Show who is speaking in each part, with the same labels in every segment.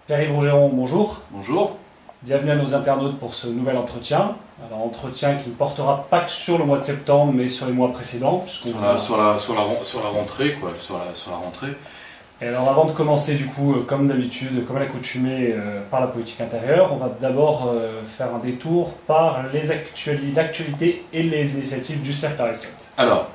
Speaker 1: Pierre-Yves Rougeron, bonjour.
Speaker 2: Bonjour.
Speaker 1: Bienvenue à nos internautes pour ce nouvel entretien. Alors, entretien qui ne portera pas que sur le mois de septembre, mais sur les mois précédents.
Speaker 2: Sur la rentrée, quoi. Sur la rentrée.
Speaker 1: Et alors, avant de commencer, du coup, comme d'habitude, comme à l'accoutumée, par la politique intérieure, on va d'abord faire un détour par l'actualité et les initiatives du Cercle Aristote.
Speaker 2: Alors,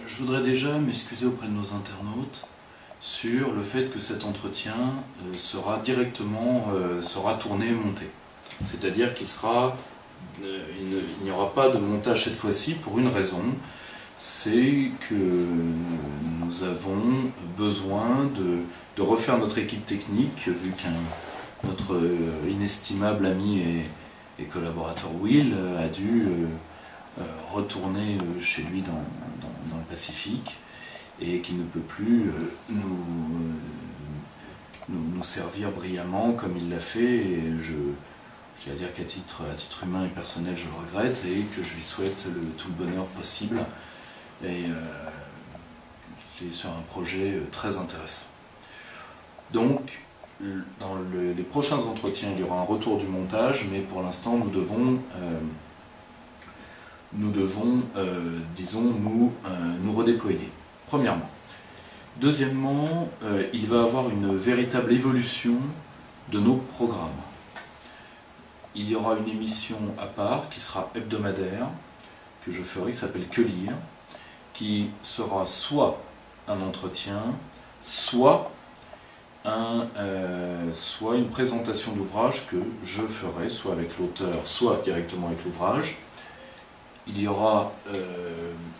Speaker 2: je voudrais déjà m'excuser auprès de nos internautes sur le fait que cet entretien sera tourné et monté. C'est-à-dire qu'il n'y aura pas de montage cette fois-ci pour une raison, c'est que nous avons besoin de refaire notre équipe technique, vu notre inestimable ami et collaborateur Will a dû retourner chez lui dans le Pacifique et qui ne peut plus nous servir brillamment comme il l'a fait. Et je tiens à dire qu'à titre humain et personnel, je le regrette et que je lui souhaite tout le bonheur possible. Et il est sur un projet très intéressant. Donc, dans les prochains entretiens, il y aura un retour du montage, mais pour l'instant, nous devons nous redéployer, premièrement. Deuxièmement, il va y avoir une véritable évolution de nos programmes. Il y aura une émission à part qui sera hebdomadaire, que je ferai, qui s'appelle Que lire, qui sera soit un entretien, soit une présentation d'ouvrage que je ferai, soit avec l'auteur, soit directement avec l'ouvrage. Il y aura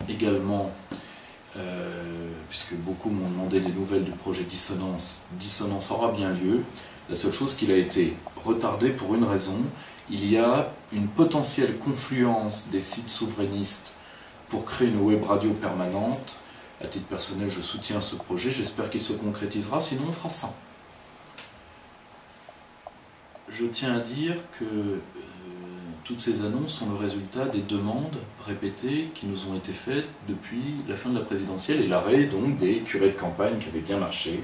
Speaker 2: également, puisque beaucoup m'ont demandé des nouvelles du projet Dissonance, Dissonance aura bien lieu. La seule chose qu'il a été retardé pour une raison, il y a une potentielle confluence des sites souverainistes pour créer une web radio permanente. À titre personnel, je soutiens ce projet, j'espère qu'il se concrétisera, sinon on fera ça. Je tiens à dire que toutes ces annonces sont le résultat des demandes répétées qui nous ont été faites depuis la fin de la présidentielle et l'arrêt donc des curés de campagne qui avaient bien marché.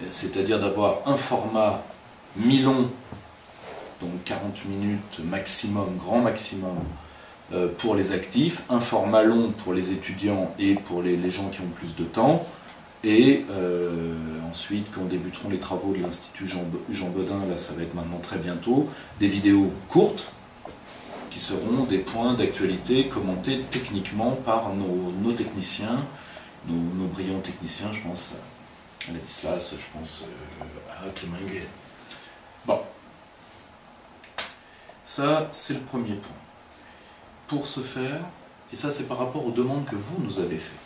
Speaker 2: C'est-à-dire d'avoir un format mi-long, donc 40 minutes maximum, grand maximum, pour les actifs, un format long pour les étudiants et pour les gens qui ont plus de temps, et ensuite, quand débuteront les travaux de l'Institut Jean Bodin, là ça va être maintenant très bientôt, des vidéos courtes, qui seront des points d'actualité commentés techniquement par nos techniciens, nos brillants techniciens, je pense à Ladislas, je pense à Clément Inguet. Bon, ça c'est le premier point. Pour ce faire, et ça c'est par rapport aux demandes que vous nous avez faites,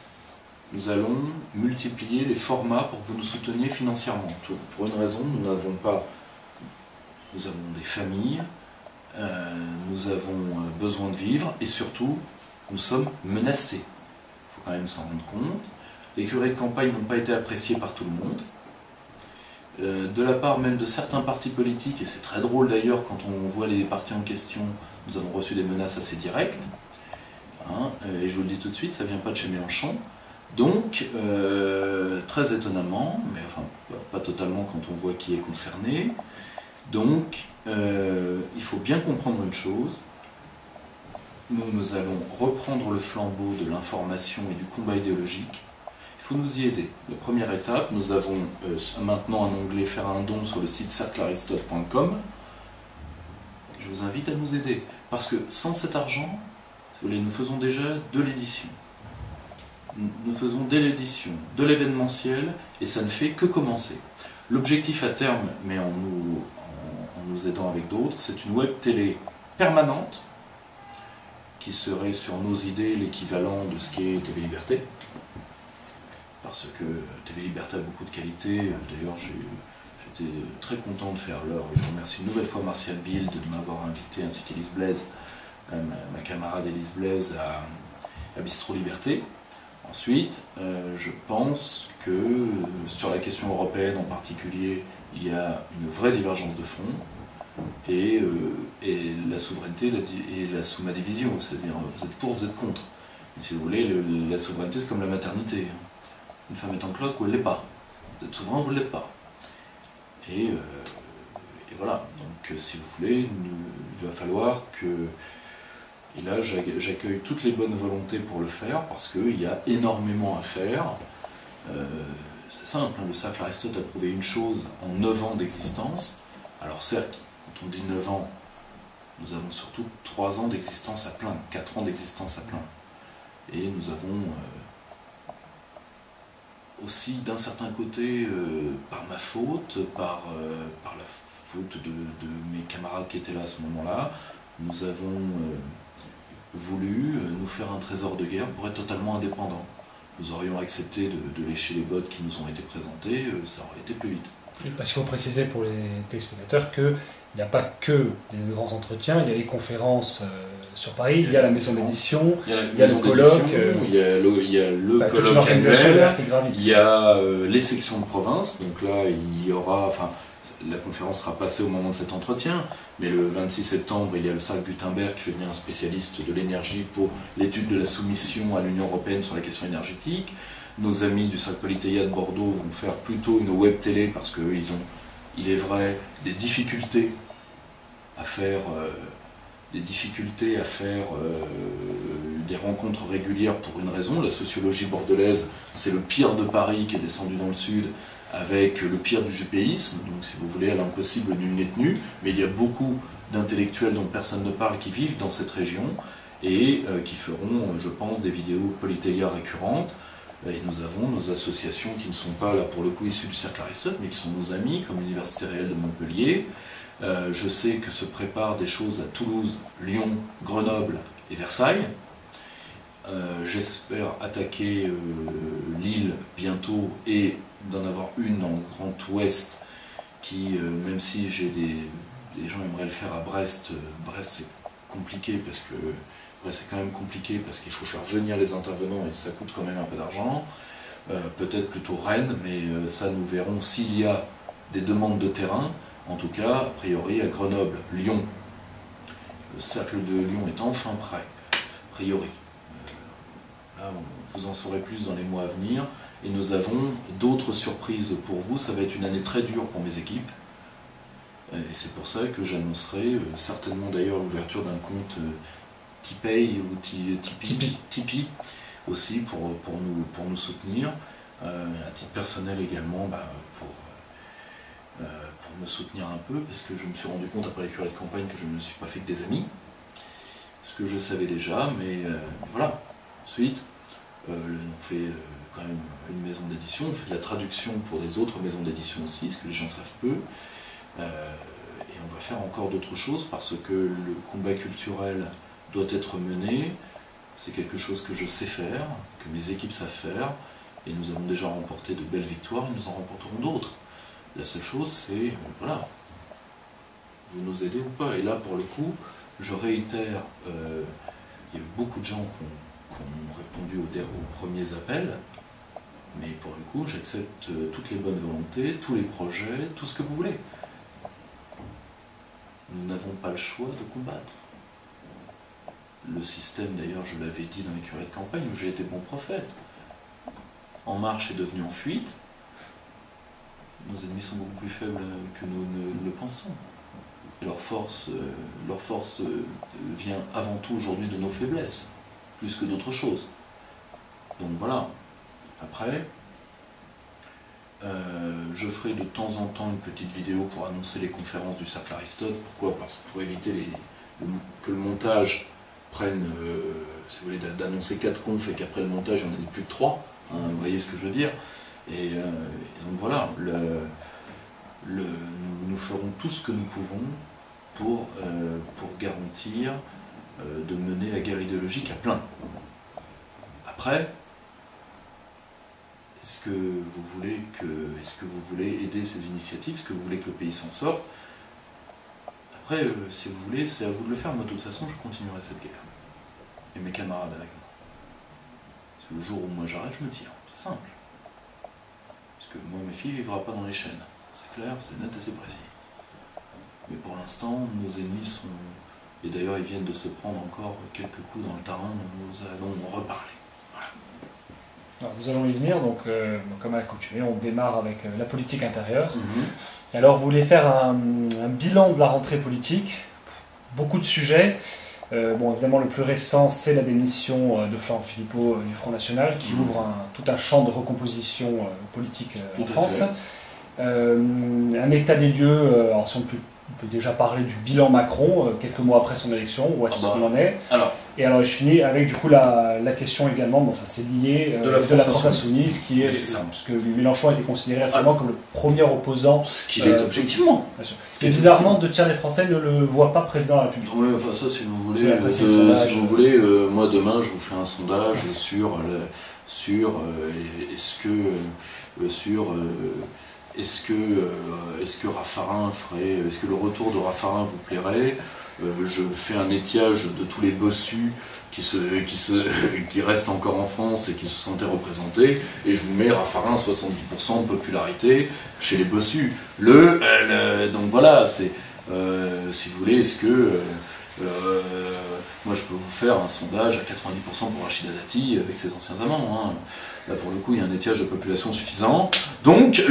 Speaker 2: nous allons multiplier les formats pour que vous nous souteniez financièrement. Pour une raison, nous avons des familles, nous avons besoin de vivre et surtout, nous sommes menacés. Il faut quand même s'en rendre compte. Les curés de campagne n'ont pas été appréciés par tout le monde. De la part même de certains partis politiques, et c'est très drôle d'ailleurs quand on voit les partis en question, nous avons reçu des menaces assez directes. Et je vous le dis tout de suite, ça ne vient pas de chez Mélenchon. Donc, très étonnamment, mais enfin pas totalement quand on voit qui est concerné, donc il faut bien comprendre une chose, nous allons reprendre le flambeau de l'information et du combat idéologique, il faut nous y aider. La première étape, nous avons maintenant un onglet faire un don sur le site cerclearistote.com, je vous invite à nous aider, parce que sans cet argent, si vous voulez, nous faisons déjà de l'édition. Nous faisons dès l'édition de l'événementiel et ça ne fait que commencer. L'objectif à terme, mais en nous aidant avec d'autres, c'est une web télé permanente qui serait sur nos idées l'équivalent de ce qu'est TV Liberté. Parce que TV Liberté a beaucoup de qualités. D'ailleurs, j'étais très content de faire l'heure. Je remercie une nouvelle fois Martial Bild de m'avoir invité, ainsi qu'Élise Blaise, ma camarade Élise Blaise, à Bistro Liberté. Ensuite, je pense que sur la question européenne en particulier, il y a une vraie divergence de fond et la souveraineté est la sous-ma-division, c'est-à-dire vous êtes pour, vous êtes contre. Et si vous voulez, la souveraineté c'est comme la maternité. une femme est en cloque ou elle ne l'est pas. Vous êtes souverain, vous ne l'êtes pas. Et voilà, donc si vous voulez, il va falloir que... Et là, j'accueille toutes les bonnes volontés pour le faire, parce qu'il y a énormément à faire. C'est simple, hein, le cercle Aristote a prouvé une chose en 9 ans d'existence. Alors certes, quand on dit 9 ans, nous avons surtout 3 ans d'existence à plein, 4 ans d'existence à plein. Et nous avons aussi d'un certain côté, par ma faute, par la faute de mes camarades qui étaient là à ce moment-là, nous avons voulu nous faire un trésor de guerre pour être totalement indépendants. Nous aurions accepté de lécher les bottes qui nous ont été présentées, ça aurait été plus vite.
Speaker 1: Parce qu'il faut préciser pour les téléspectateurs qu'il n'y a pas que les grands entretiens, il y a les conférences sur Paris, il y a la maison d'édition, il y a le colloque,
Speaker 2: il y a le colloque annuel, il y a les sections de province, donc là il y aura, enfin la conférence sera passée au moment de cet entretien, mais le 26 septembre il y a le Cercle Gutenberg qui fait venir un spécialiste de l'énergie pour l'étude de la soumission à l'Union Européenne sur la question énergétique. Nos amis du Cercle Polythéia de Bordeaux vont faire plutôt une web télé parce qu'ils ont, il est vrai, des difficultés à faire des rencontres régulières pour une raison. La sociologie bordelaise, c'est le pire de Paris qui est descendu dans le sud avec le pire du jupéisme, donc si vous voulez, à l'impossible, nul n'est tenu, mais il y a beaucoup d'intellectuels dont personne ne parle qui vivent dans cette région et qui feront, je pense, des vidéos Polythéia récurrentes. Et nous avons nos associations qui ne sont pas là pour le coup issues du Cercle Aristote, mais qui sont nos amis, comme l'Université réelle de Montpellier. Je sais que se préparent des choses à Toulouse, Lyon, Grenoble et Versailles. J'espère attaquer Lille bientôt et d'en avoir une dans le Grand Ouest qui, même si les gens aimeraient le faire à Brest, Brest c'est compliqué parce que c'est quand même compliqué parce qu'il faut faire venir les intervenants et ça coûte quand même un peu d'argent. Peut-être plutôt Rennes, mais ça nous verrons s'il y a des demandes de terrain. En tout cas, a priori à Grenoble, Lyon. Le cercle de Lyon est enfin prêt, a priori. Là, vous en saurez plus dans les mois à venir. Et nous avons d'autres surprises pour vous. Ça va être une année très dure pour mes équipes. Et c'est pour ça que j'annoncerai certainement d'ailleurs l'ouverture d'un compte Tipeee ou Tipeee aussi pour nous soutenir. À titre personnel également, pour me soutenir un peu, parce que je me suis rendu compte après les curés de campagne que je ne me suis pas fait que des amis. Ce que je savais déjà, mais voilà. Ensuite, on fait quand même une maison d'édition, on fait de la traduction pour des autres maisons d'édition aussi, ce que les gens savent peu. Et on va faire encore d'autres choses parce que le combat culturel doit être mené. C'est quelque chose que je sais faire, que mes équipes savent faire, et nous avons déjà remporté de belles victoires, et nous en remporterons d'autres. La seule chose, c'est, voilà, vous nous aidez ou pas. Et là, pour le coup, je réitère, il y a eu beaucoup de gens qui ont répondu aux premiers appels, mais pour le coup, j'accepte toutes les bonnes volontés, tous les projets, tout ce que vous voulez. Nous n'avons pas le choix de combattre. Le système, d'ailleurs, je l'avais dit dans les curés de campagne, où j'ai été bon prophète. En Marche est devenu En Fuite. Nos ennemis sont beaucoup plus faibles que nous ne le pensons. Leur force vient avant tout aujourd'hui de nos faiblesses, plus que d'autres choses. Donc voilà. Après, je ferai de temps en temps une petite vidéo pour annoncer les conférences du Cercle Aristote. Pourquoi? Pour éviter que le montage prenne, si vous voulez, d'annoncer 4 confs et qu'après le montage, il n'y en ait plus que 3. Hein, vous voyez ce que je veux dire? Et donc voilà, nous ferons tout ce que nous pouvons pour garantir de mener la guerre idéologique à plein. Après, est-ce que vous voulez aider ces initiatives? Est-ce que vous voulez que le pays s'en sorte? Après, si vous voulez, c'est à vous de le faire. Moi, de toute façon, je continuerai cette guerre. Et mes camarades avec moi. Parce que le jour où moi j'arrête, je me tire. C'est simple. Parce que moi, ma fille ne vivra pas dans les chaînes. C'est clair, c'est net et c'est précis. Mais pour l'instant, nos ennemis sont... Et d'ailleurs, ils viennent de se prendre encore quelques coups dans le terrain dont nous allons reparler. Voilà.
Speaker 1: Alors, nous allons y venir, donc comme à l'accoutumée, on démarre avec la politique intérieure.
Speaker 2: Mhm.
Speaker 1: Et alors, vous voulez faire un bilan de la rentrée politique, beaucoup de sujets. Bon, évidemment, le plus récent, c'est la démission de Florent Philippot du Front National, qui ouvre tout un champ de recomposition politique en France. Un état des lieux, alors si on peut déjà parler du bilan Macron, quelques mois après son élection, où est-ce qu'on en est. Et alors je finis avec du coup la question également, enfin c'est lié de la France Insoumise, qui est, parce que Mélenchon a été considéré récemment comme le premier opposant.
Speaker 2: Ce qu'il est objectivement.
Speaker 1: Bien sûr. Ce qui est bizarrement, 2 tiers des Français ne le voient pas président de la République.
Speaker 2: Oui, enfin ça si vous voulez, moi demain je vous fais un sondage sur est-ce que Raffarin est-ce que le retour de Raffarin vous plairait? Je fais un étiage de tous les bossus qui restent encore en France et qui se sentaient représentés, et je vous mets Raffarin à 70% de popularité chez les bossus. Donc voilà, c'est si vous voulez, est-ce que moi je peux vous faire un sondage à 90% pour Rachida Dati avec ses anciens amants. Hein. Là pour le coup il y a un étiage de population suffisant. Donc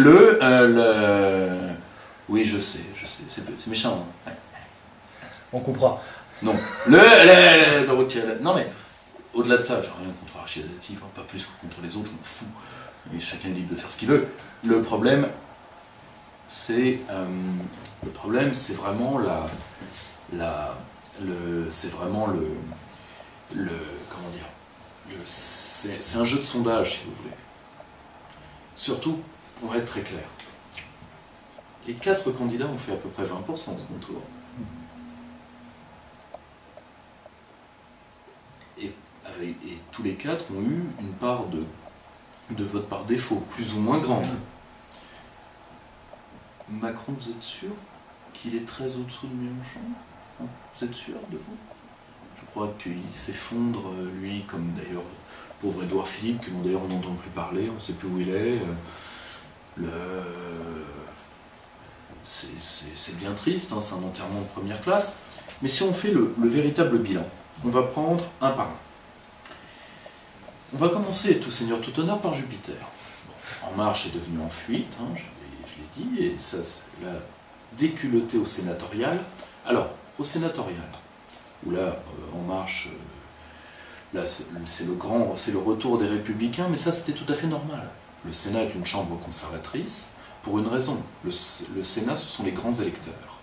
Speaker 2: oui je sais, c'est méchant. Hein. Ouais.
Speaker 1: On comprend.
Speaker 2: Non. Non mais au-delà de ça, j'ai rien contre Rachida Dati, pas plus que contre les autres, je m'en fous. Et chacun est libre de faire ce qu'il veut. Le problème c'est vraiment comment dire, c'est un jeu de sondage si vous voulez. Surtout, on va être très clair. Les 4 candidats ont fait à peu près 20% au second tour. Et tous les 4 ont eu une part de vote par défaut, plus ou moins grande. Macron, vous êtes sûr qu'il est très au-dessous de Mélenchon? Vous êtes sûr de vous? Je crois qu'il s'effondre, lui, comme d'ailleurs le pauvre Édouard Philippe, que d'ailleurs on n'entend plus parler, on ne sait plus où il est. C'est bien triste, hein, c'est un enterrement de première classe. Mais si on fait le véritable bilan, on va prendre un par un. On va commencer, tout seigneur, tout honneur, par Jupiter. En Marche est devenu En Fuite, hein, je l'ai dit, et ça l'a déculotté au sénatorial. Alors, au sénatorial, où là, En Marche, là c'est le retour des Républicains, mais ça c'était tout à fait normal. Le Sénat est une chambre conservatrice, pour une raison. Le Sénat, ce sont les grands électeurs.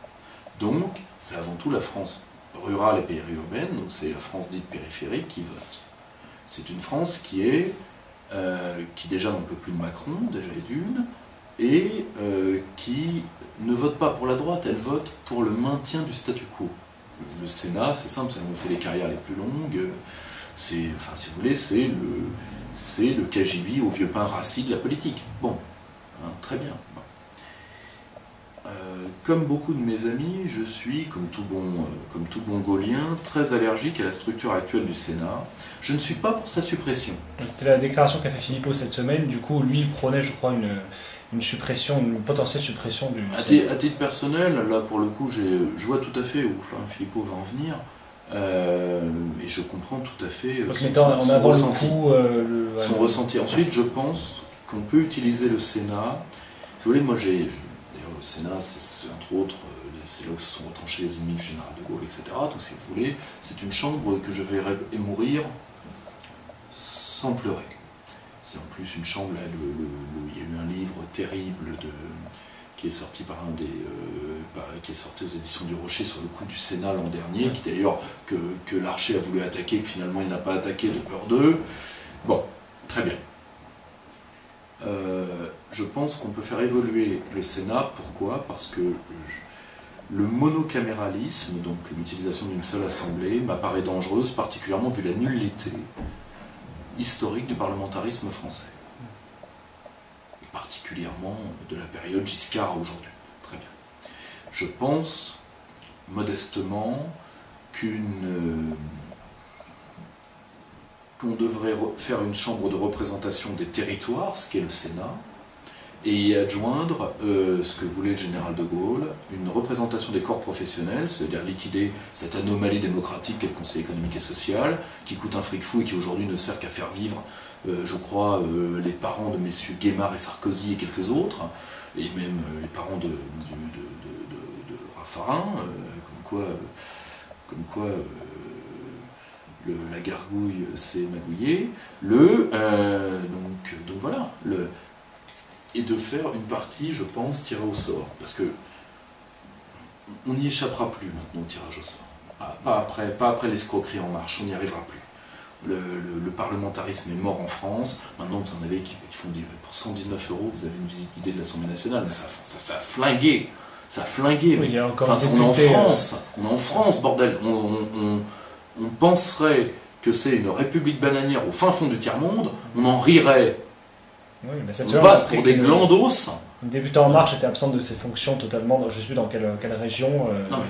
Speaker 2: Donc, c'est avant tout la France rurale et périurbaine, donc c'est la France dite périphérique qui vote. C'est une France qui déjà n'en peut plus de Macron, déjà est d'une, et qui ne vote pas pour la droite, elle vote pour le maintien du statu quo. Le Sénat, c'est simple, on fait les carrières les plus longues, si vous voulez, c'est le KGB au vieux pain rassis de la politique. Bon, hein, très bien. Bon. Comme beaucoup de mes amis, je suis, comme tout bon gaulien, très allergique à la structure actuelle du Sénat. Je ne suis pas pour sa suppression.
Speaker 1: C'était la déclaration qu'a fait Philippot cette semaine. Du coup, lui, il prônait, je crois, une potentielle suppression du Sénat.
Speaker 2: À titre personnel, là, pour le coup, je vois tout à fait où Florent Philippot va en venir. Et je comprends tout à fait son ressenti. Ensuite, je pense qu'on peut utiliser le Sénat. Si vous voulez, moi, le Sénat, c'est entre autres, c'est là où se sont retranchés les ennemis du général de Gaulle, etc. Donc, si vous voulez, c'est une chambre que je verrai mourir sans pleurer. C'est en plus une chambre, là, il y a eu un livre terrible qui est sorti qui est sorti aux éditions du Rocher sur le coup du Sénat l'an dernier, qui d'ailleurs que Larcher a voulu attaquer, que finalement il n'a pas attaqué de peur d'eux. Bon, très bien. Je pense qu'on peut faire évoluer le Sénat. Pourquoi? Parce que le monocaméralisme, donc l'utilisation d'une seule assemblée, m'apparaît dangereuse, particulièrement vu la nullité historique du parlementarisme français. Et particulièrement de la période Giscard à aujourd'hui. Très bien. Je pense, modestement, qu'on devrait faire une chambre de représentation des territoires, ce qu'est le Sénat, et y adjoindre ce que voulait le général de Gaulle, une représentation des corps professionnels, c'est-à-dire liquider cette anomalie démocratique qu'est le Conseil économique et social, qui coûte un fric fou et qui aujourd'hui ne sert qu'à faire vivre je crois, les parents de messieurs Guémard et Sarkozy et quelques autres, et même les parents de Raffarin, comme quoi la gargouille s'est magouillée, donc voilà, et de faire une partie, je pense, tirée au sort, parce que on n'y échappera plus maintenant au tirage au sort. Pas après l'escroquerie en marche, on n'y arrivera plus. Le parlementarisme est mort en France. Maintenant, vous en avez qui font pour 119 €, vous avez une visite guidée de l'Assemblée nationale, mais ça a flingué. Ça a flingué.
Speaker 1: Oui, il y a encore
Speaker 2: on est en France. On est en France, bordel. On penserait que c'est une république bananière au fin fond du tiers-monde, on en rirait.
Speaker 1: Oui, mais
Speaker 2: on passe pour des glandos.
Speaker 1: Une députée En Marche était absente de ses fonctions totalement, je ne sais plus dans quelle région,
Speaker 2: non, mais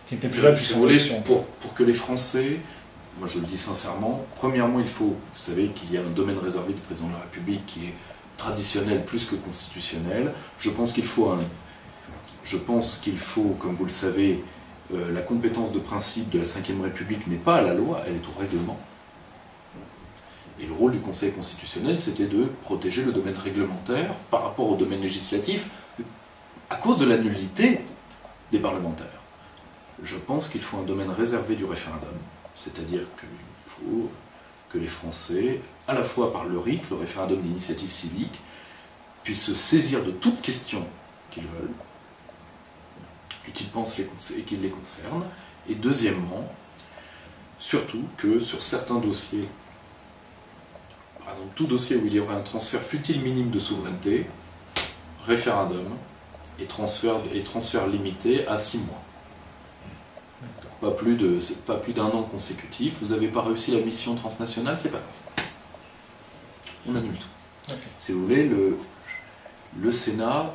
Speaker 1: qui n'était plus là depuis
Speaker 2: si
Speaker 1: son
Speaker 2: vous voulez,
Speaker 1: élection.
Speaker 2: pour que les Français, moi je le dis sincèrement, premièrement il faut, vous savez qu'il y a un domaine réservé du président de la République qui est traditionnel plus que constitutionnel. Je pense qu'il faut, comme vous le savez, la compétence de principe de la Ve République n'est pas à la loi, elle est au règlement. Et le rôle du Conseil constitutionnel, c'était de protéger le domaine réglementaire par rapport au domaine législatif, à cause de la nullité des parlementaires. Je pense qu'il faut un domaine réservé du référendum, c'est-à-dire qu'il faut que les Français, à la fois par le RIC, le référendum d'initiative civique, puissent se saisir de toute question qu'ils veulent, et qu'ils pensent et qu'ils les concernent, et deuxièmement, surtout que sur certains dossiers, par exemple, tout dossier où il y aurait un transfert futile minime de souveraineté, référendum et transfert limité à 6 mois. Pas plus d'un an consécutif. Vous n'avez pas réussi la mission transnationale, c'est pas grave. On annule tout. Okay. Si vous voulez, le Sénat,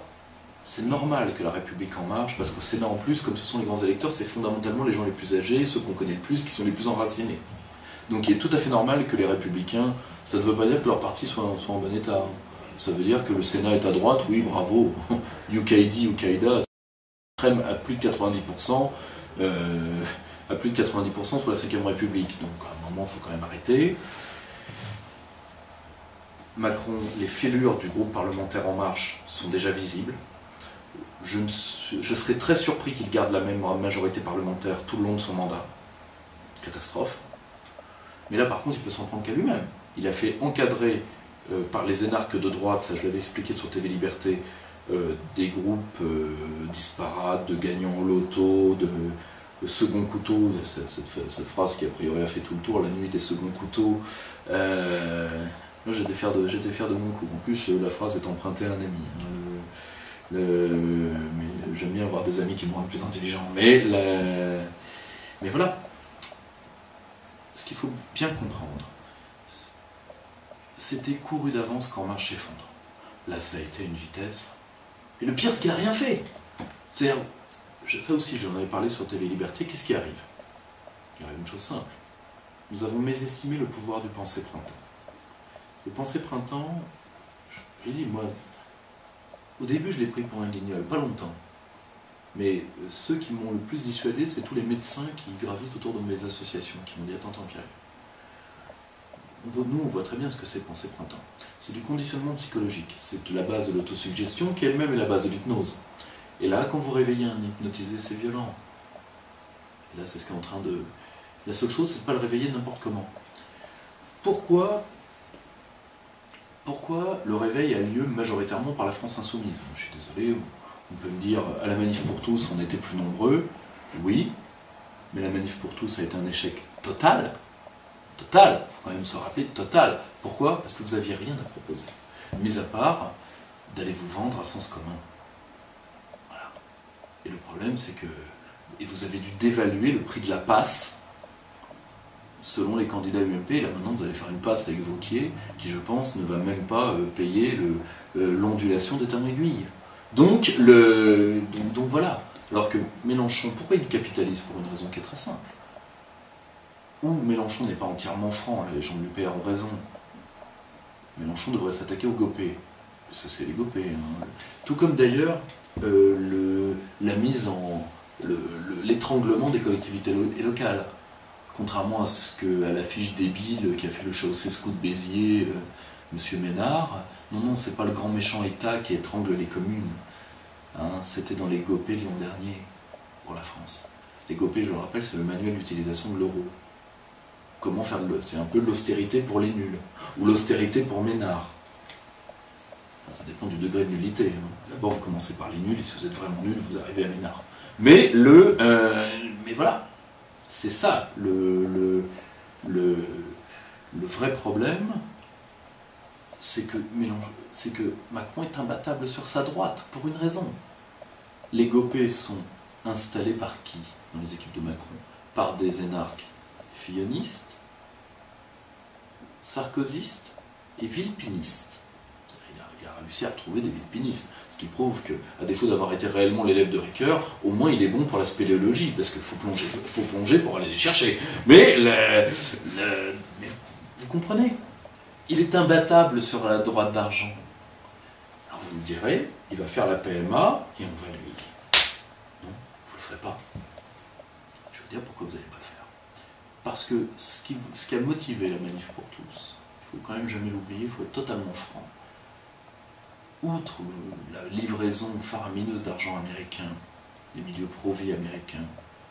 Speaker 2: c'est normal que la République en marche, parce qu'au Sénat en plus, comme ce sont les grands électeurs, c'est fondamentalement les gens les plus âgés, ceux qu'on connaît le plus, qui sont les plus enracinés. Donc il est tout à fait normal que les Républicains, ça ne veut pas dire que leur parti soit en bon état. Ça veut dire que le Sénat est à droite, oui, bravo. UKID, Al-Qaïda, à plus de 90%, sous la Ve République. Donc à un moment, il faut quand même arrêter. Macron, les fêlures du groupe parlementaire En Marche sont déjà visibles. Je serais très surpris qu'il garde la même majorité parlementaire tout le long de son mandat. Catastrophe. Mais là, par contre, il peut s'en prendre qu'à lui-même. Il a fait encadrer par les énarques de droite, ça je l'avais expliqué sur TV Liberté, des groupes disparates, de gagnants au loto, de second couteau, cette phrase qui a priori a fait tout le tour, la nuit des seconds couteaux. Moi j'étais fier de mon coup. En plus, la phrase est empruntée à un ami. Mais j'aime bien avoir des amis qui me rendent plus intelligent. Mais voilà. Ce qu'il faut bien comprendre, c'était couru d'avance qu'En Marche s'effondre. Là, ça a été une vitesse. Et le pire, c'est qu'il n'a rien fait. C'est-à-dire, ça aussi, j'en avais parlé sur TV Liberté, qu'est-ce qui arrive? Il arrive une chose simple. Nous avons mésestimé le pouvoir du Pensée Printemps. Le Pensée Printemps, j'ai dit, moi, au début, je l'ai pris pour un guignol, pas longtemps. Mais ceux qui m'ont le plus dissuadé, c'est tous les médecins qui gravitent autour de mes associations, qui m'ont dit, attends, Pierre. Nous, on voit très bien ce que c'est Pensée Printemps. C'est du conditionnement psychologique. C'est la base de l'autosuggestion qui elle-même est la base de l'hypnose. Et là, quand vous réveillez un hypnotisé, c'est violent. Et là, c'est ce qui est en train de... La seule chose, c'est de ne pas le réveiller n'importe comment. Pourquoi le réveil a lieu majoritairement par la France insoumise? Je suis désolé, on peut me dire, à la manif pour tous, on était plus nombreux. Oui, mais la manif pour tous a été un échec total. Total, il faut quand même se rappeler, total. Pourquoi? Parce que vous n'aviez rien à proposer. Mis à part d'aller vous vendre à sens commun. Voilà. Et le problème, c'est que vous avez dû dévaluer le prix de la passe selon les candidats UMP. Et là, maintenant, vous allez faire une passe avec Wauquiez, qui, je pense, ne va même pas payer l'ondulation des termes aiguilles. Donc voilà. Alors que Mélenchon, pourquoi il capitalise? Pour une raison qui est très simple. Ou Mélenchon n'est pas entièrement franc, les gens de l'UPR ont raison. Mélenchon devrait s'attaquer aux gopés, parce que c'est les gopés. Hein. Tout comme d'ailleurs l'étranglement des collectivités locales. Contrairement à l'affiche débile qui a fait le Ceausescu de Béziers, Monsieur Ménard, non, c'est pas le grand méchant État qui étrangle les communes. Hein, c'était dans les Gopé de l'an dernier, pour la France. Les Gopé, je le rappelle, c'est le manuel d'utilisation de l'euro. Comment faire c'est un peu l'austérité pour les nuls, ou l'austérité pour Ménard. Enfin, ça dépend du degré de nullité. Hein. D'abord, vous commencez par les nuls, et si vous êtes vraiment nul, vous arrivez à Ménard. Mais mais voilà, c'est ça le vrai problème, c'est que Macron est imbattable sur sa droite, pour une raison. Les Gopé sont installés par qui dans les équipes de Macron? Par des énarques fillonistes, sarkozystes et vilpinistes. Il a réussi à retrouver des vilpinistes, ce qui prouve que, à défaut d'avoir été réellement l'élève de Ricoeur, au moins il est bon pour la spéléologie, parce qu'il faut plonger pour aller les chercher. Mais vous comprenez, il est imbattable sur la droite d'argent. Alors vous me direz, il va faire la PMA et on va lui... Non, vous ne le ferez pas. Je veux dire pourquoi vous n'allez pas le faire. Parce que ce qui a motivé la manif pour tous, il faut quand même jamais l'oublier, il faut être totalement franc. Outre la livraison faramineuse d'argent américain, les milieux pro-vie américains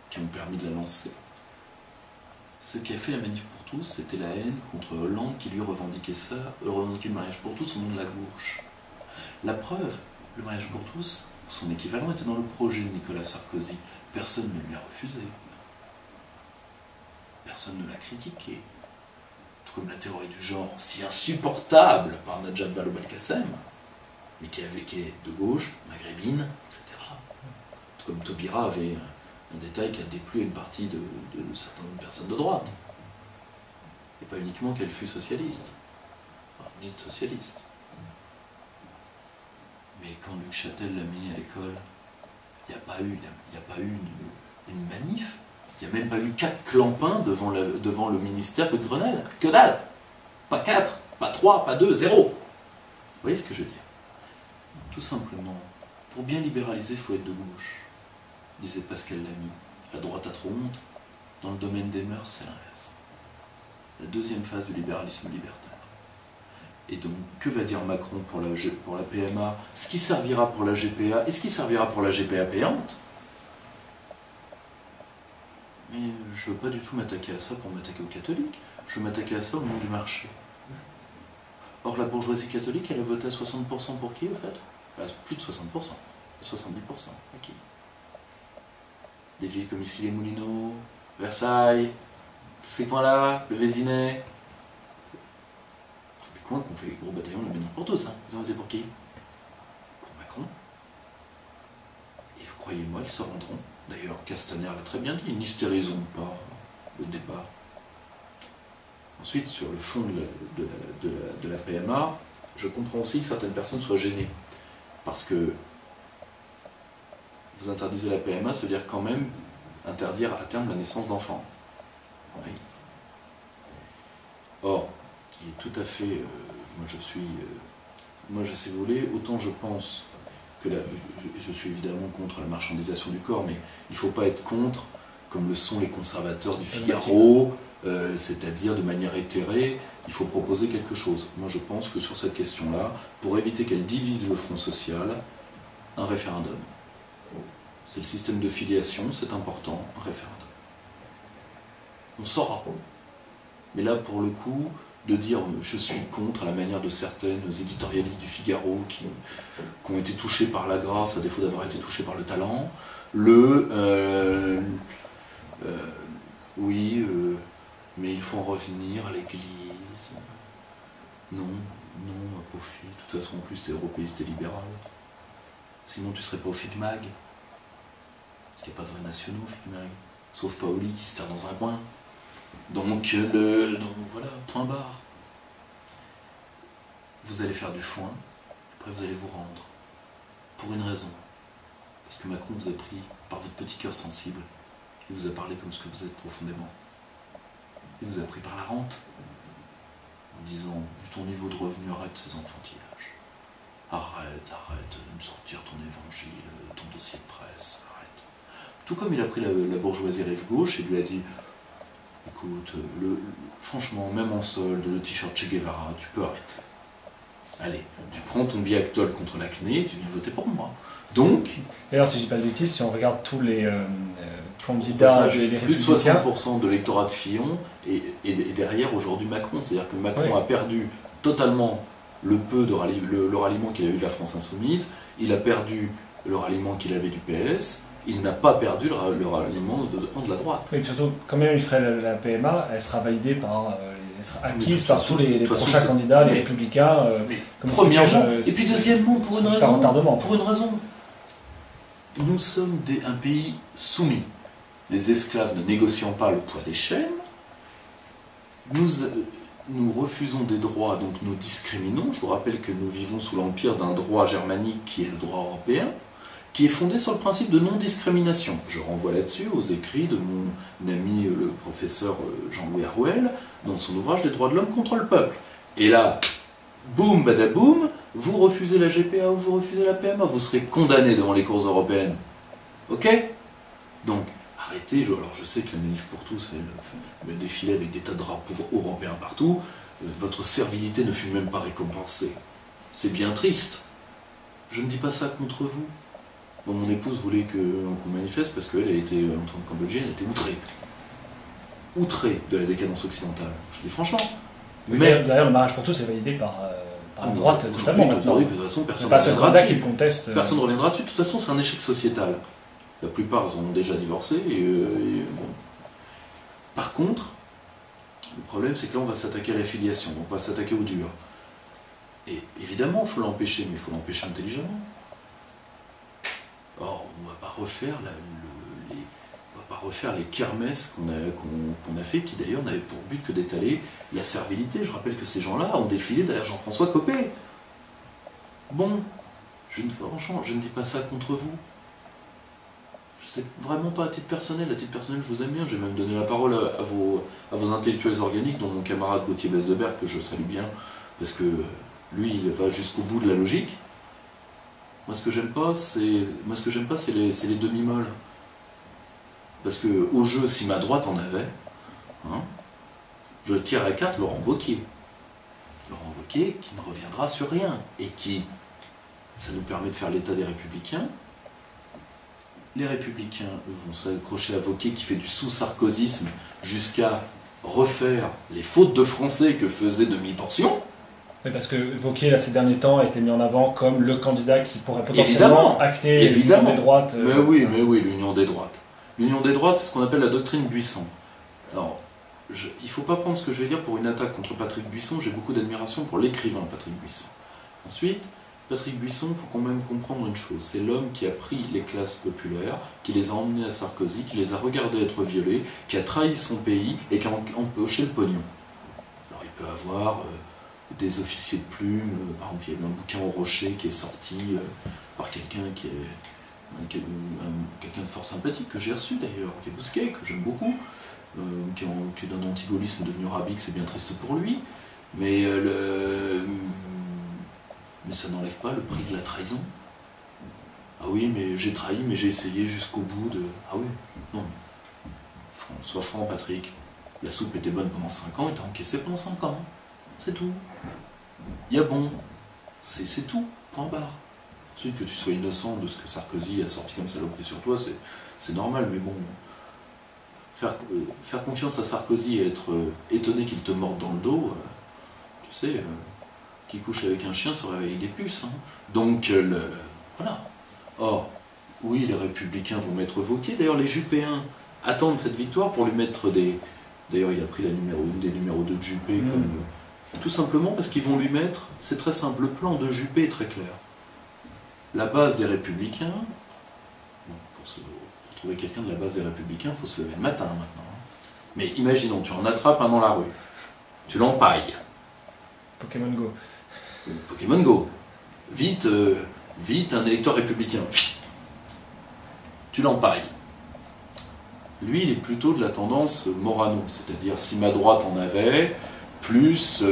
Speaker 2: qui ont permis de la lancer, ce qui a fait la manif pour tous, c'était la haine contre Hollande qui lui revendiquait le mariage pour tous au nom de la gauche. La preuve, le mariage pour tous, son équivalent était dans le projet de Nicolas Sarkozy. Personne ne lui a refusé. Personne ne l'a critiqué. Tout comme la théorie du genre, si insupportable par Najat Vallaud-Belkacem, mais qui est de gauche, maghrébine, etc. Tout comme Taubira avait un détail qui a déplu à une partie de certaines personnes de droite. Et pas uniquement qu'elle fut socialiste, enfin, dite socialiste. Mais quand Luc Châtel l'a mis à l'école, il n'y a pas eu une manif, il n'y a même pas eu 4 clampins devant le ministère de Grenelle. Que dalle! Pas 4, pas 3, pas 2, 0. Vous voyez ce que je veux dire? Tout simplement, pour bien libéraliser, il faut être de gauche, disait Pascal Lamy. La droite a trop honte. Dans le domaine des mœurs, c'est l'inverse. La deuxième phase du libéralisme libertaire. Et donc, que va dire Macron pour la PMA? Ce qui servira pour la GPA, et ce qui servira pour la GPA payante? Mais je ne veux pas du tout m'attaquer à ça pour m'attaquer aux catholiques. Je veux m'attaquer à ça au nom du marché. Or, la bourgeoisie catholique, elle a voté à 60% pour qui, en fait? Plus de 60%. 70%. À qui? Des villes comme ici les Moulineaux, Versailles, tous ces coins-là, le Vésinet. Tous les coins qu'on fait les gros bataillons de Bénin pour tous. Hein. Vous en votez pour qui? Pour Macron. Et vous croyez-moi, ils se rendront. D'ailleurs, Castaner l'a très bien dit, n'hystérisons pas le débat. Ensuite, sur le fond de la PMA, je comprends aussi que certaines personnes soient gênées. Parce que vous interdisez la PMA, ça veut dire quand même interdire à terme la naissance d'enfants. Oui. Or, il est tout à fait... moi, si vous voulez, autant je pense que je suis évidemment contre la marchandisation du corps, mais il ne faut pas être contre, comme le sont les conservateurs du Figaro, c'est-à-dire de manière éthérée, il faut proposer quelque chose. Moi, je pense que sur cette question-là, pour éviter qu'elle divise le front social, un référendum. C'est le système de filiation, c'est important, un référendum. On saura. Mais là, pour le coup, de dire je suis contre à la manière de certaines éditorialistes du Figaro qui ont été touchés par la grâce à défaut d'avoir été touchés par le talent, mais il faut en revenir à l'église. Non, ma pauvre fille, de toute façon en plus t'es européiste et libéral. Sinon tu serais pas au FIGMAG. Parce qu'il n'y a pas de vrais nationaux au FIGMAG. Sauf Paoli qui se terre dans un coin. Donc voilà, point barre. Vous allez faire du foin, après vous allez vous rendre. Pour une raison. Parce que Macron vous a pris par votre petit cœur sensible. Il vous a parlé comme ce que vous êtes profondément. Il vous a pris par la rente. En disant, vu ton niveau de revenu, arrête ces enfantillages. Arrête de me sortir ton évangile, ton dossier de presse, arrête. Tout comme il a pris la bourgeoisie rive gauche et lui a dit, écoute, franchement, même en solde, le t-shirt Che Guevara, tu peux arrêter. Allez, tu prends ton Biactol contre l'acné, tu viens voter pour moi. Donc...
Speaker 1: D'ailleurs, si je dis pas de bêtises, si on regarde tous les candidats et les
Speaker 2: plus de
Speaker 1: républicains...
Speaker 2: 60% de l'électorat de Fillon est derrière aujourd'hui Macron. C'est-à-dire que Macron a perdu totalement le ralliement qu'il a eu de la France Insoumise, il a perdu le ralliement qu'il avait du PS, il n'a pas perdu le ralliement de la droite.
Speaker 1: Oui, surtout, quand même il ferait la PMA, elle sera validée par... elle sera acquise par tous les prochains candidats, les républicains.
Speaker 2: Premièrement, et puis deuxièmement, pour une raison. Nous sommes un pays soumis. Les esclaves ne négociant pas le poids des chaînes, nous refusons des droits, donc nous discriminons. Je vous rappelle que nous vivons sous l'empire d'un droit germanique qui est le droit européen, qui est fondé sur le principe de non-discrimination. Je renvoie là-dessus aux écrits de mon ami le professeur Jean-Louis Harouel, dans son ouvrage « Les droits de l'homme contre le peuple ». Et là, boum, badaboum, vous refusez la GPA ou vous refusez la PMA, vous serez condamné devant les cours européennes. Ok? Donc, arrêtez, alors je sais que la Manif pour tous, le défilé avec des tas de drapeaux européens partout, votre servilité ne fut même pas récompensée. C'est bien triste. Je ne dis pas ça contre vous. Bon, mon épouse voulait qu'on manifeste parce qu'elle a été, en tant que Cambodgienne, elle était outrée. Outrée de la décadence occidentale. Je dis franchement.
Speaker 1: Mais d'ailleurs, le mariage pour tous est validé par la droite totalement maintenant.
Speaker 2: De toute façon, personne
Speaker 1: ne reviendra dessus. Qui le conteste.
Speaker 2: Personne ne reviendra dessus. De toute façon, c'est un échec sociétal. La plupart ont déjà divorcé. Bon. Par contre, le problème, c'est que là, on va s'attaquer à la filiation. On va s'attaquer au dur. Et évidemment, il faut l'empêcher, mais il faut l'empêcher intelligemment. Or, on ne va pas refaire les kermesses qu'on a fait, qui d'ailleurs n'avaient pour but que d'étaler la servilité. Je rappelle que ces gens-là ont défilé derrière Jean-François Copé. Bon, franchement, je ne dis pas ça contre vous. C'est vraiment pas à titre personnel. À titre personnel, je vous aime bien. J'ai même donné la parole à vos intellectuels organiques, dont mon camarade Gauthier Besdebert, que je salue bien, parce que lui, il va jusqu'au bout de la logique. Moi, ce que j'aime pas, c'est les demi-molles. Parce que au jeu, si ma droite en avait, hein, je tire la carte Laurent Wauquiez. Laurent Wauquiez qui ne reviendra sur rien. Et qui, ça nous permet de faire l'état des Républicains. Les Républicains vont s'accrocher à Wauquiez qui fait du sous-sarkozysme jusqu'à refaire les fautes de français que faisait Demi-Portion.
Speaker 1: Oui, parce que Wauquiez, là, ces derniers temps, a été mis en avant comme le candidat qui pourrait potentiellement acter l'union des droites.
Speaker 2: Mais oui, l'union des droites. L'union des droites, c'est ce qu'on appelle la doctrine Buisson. Alors, il ne faut pas prendre ce que je vais dire pour une attaque contre Patrick Buisson. J'ai beaucoup d'admiration pour l'écrivain Patrick Buisson. Ensuite, Patrick Buisson, il faut quand même comprendre une chose. C'est l'homme qui a pris les classes populaires, qui les a emmenés à Sarkozy, qui les a regardés être violés, qui a trahi son pays et qui a empoché le pognon. Alors, il peut avoir des officiers de plume. Par exemple, il y a eu un bouquin au Rocher qui est sorti par quelqu'un quelqu'un de fort sympathique, que j'ai reçu d'ailleurs, qui est Bousquet, que j'aime beaucoup, qui est d'un antigaullisme devenu rabique, c'est bien triste pour lui, mais ça n'enlève pas le prix de la trahison. Ah oui, mais j'ai trahi, mais j'ai essayé jusqu'au bout de... Ah oui, non. Sois franc, Patrick. La soupe était bonne pendant 5 ans, et t'as encaissé pendant 5 ans. C'est tout. Il y a bon. C'est tout. Point barre. Ensuite, que tu sois innocent de ce que Sarkozy a sorti comme saloperie sur toi, c'est normal, mais bon... Faire confiance à Sarkozy et être étonné qu'il te morde dans le dos, tu sais, qui couche avec un chien se réveille avec des puces. Hein. Donc, voilà. Or, oui, les Républicains vont mettre Wauquiez. D'ailleurs, les Juppéens attendent cette victoire pour lui mettre des... D'ailleurs, il a pris une des numéros 2 de Juppé, tout simplement parce qu'ils vont lui mettre... C'est très simple, le plan de Juppé est très clair. La base des Républicains... Bon, pour trouver quelqu'un de la base des Républicains, il faut se lever le matin maintenant. Mais imaginons, tu en attrapes un dans la rue. Tu l'empailles.
Speaker 1: Pokémon Go.
Speaker 2: Pokémon Go. Vite, un électeur républicain. Tu l'empailles. Lui, il est plutôt de la tendance Morano, c'est-à-dire si ma droite en avait, plus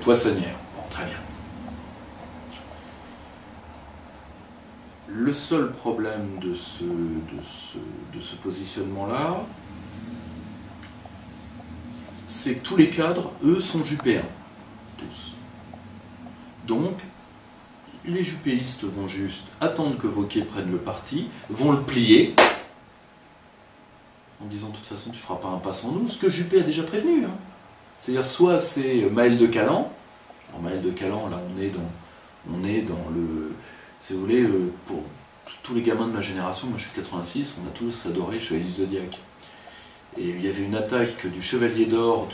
Speaker 2: poissonnière. Bon, très bien. Le seul problème de ce positionnement-là, c'est que tous les cadres, eux, sont jupéens. Tous. Donc, les jupéistes vont juste attendre que Wauquiez prenne le parti, vont le plier, en disant de toute façon tu feras pas un pas sans nous, ce que Juppé a déjà prévenu. Hein. C'est-à-dire soit c'est Maël de Calan, alors Maël de Calan, là on est dans le... Si vous voulez, pour tous les gamins de ma génération, moi je suis de 86, on a tous adoré Chevalier du Zodiac. Et il y avait une attaque du Chevalier d'Or,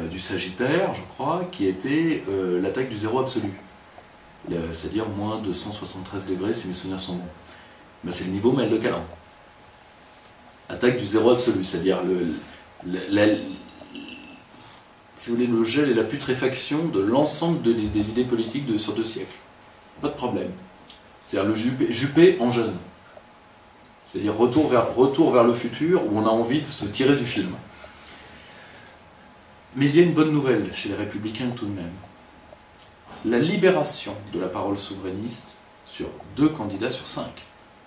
Speaker 2: du Sagittaire, je crois, qui était l'attaque du zéro absolu. C'est-à-dire moins de 173 degrés, si mes souvenirs sont bons. Ben, c'est le niveau Maël de Calan. Attaque du zéro absolu, c'est-à-dire si vous voulez, le gel et la putréfaction de l'ensemble des idées politiques sur 2 siècles. Pas de problème. C'est-à-dire le Juppé en jeune. C'est-à-dire retour vers le futur où on a envie de se tirer du film. Mais il y a une bonne nouvelle chez les Républicains tout de même. La libération de la parole souverainiste sur 2 candidats sur 5.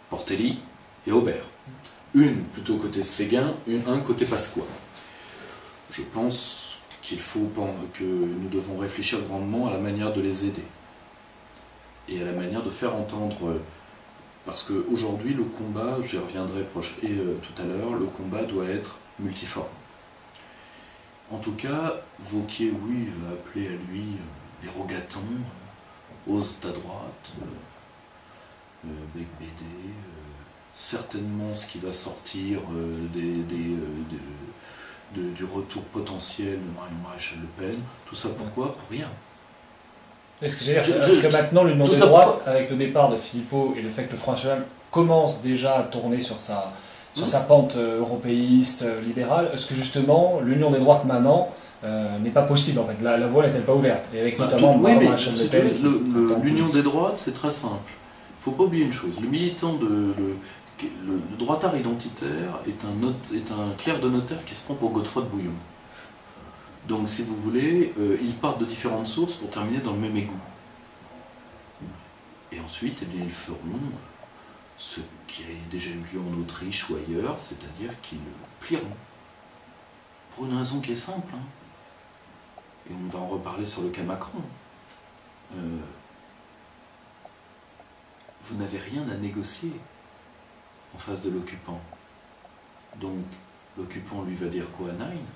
Speaker 2: Portelli et Aubert. Une plutôt côté Séguin, un côté Pasqua. Je pense que nous devons réfléchir grandement à la manière de les aider. Et à la manière de faire entendre... Parce qu'aujourd'hui, le combat, j'y reviendrai tout à l'heure, le combat doit être multiforme. En tout cas, Wauquiez, oui, va appeler à lui les rogatons, ose ta droite, BD, certainement ce qui va sortir du retour potentiel de Marion Maréchal Le Pen. Tout ça pourquoi? Pour rien.
Speaker 1: Et ce que j'allais dire, c'est que maintenant l'union des droites, avec le départ de Philippot et le fait que le Front National commence déjà à tourner sur sa pente européiste, libérale, est-ce que justement l'union des droites maintenant n'est pas possible en fait? La voie n'est-elle pas ouverte? Et avec notamment Marion Maréchal Le Pen.
Speaker 2: L'union des droites, c'est très simple. Il ne faut pas oublier une chose, le militant le droitard identitaire est un clerc de notaire qui se prend pour Godefroy de Bouillon. Donc, si vous voulez, ils partent de différentes sources pour terminer dans le même égout. Et ensuite, eh bien, ils feront ce qui a déjà eu lieu en Autriche ou ailleurs, c'est-à-dire qu'ils plieront. Pour une raison qui est simple. Hein. Et on va en reparler sur le cas Macron. Vous n'avez rien à négocier en face de l'occupant. Donc, l'occupant lui va dire quoi à Nine?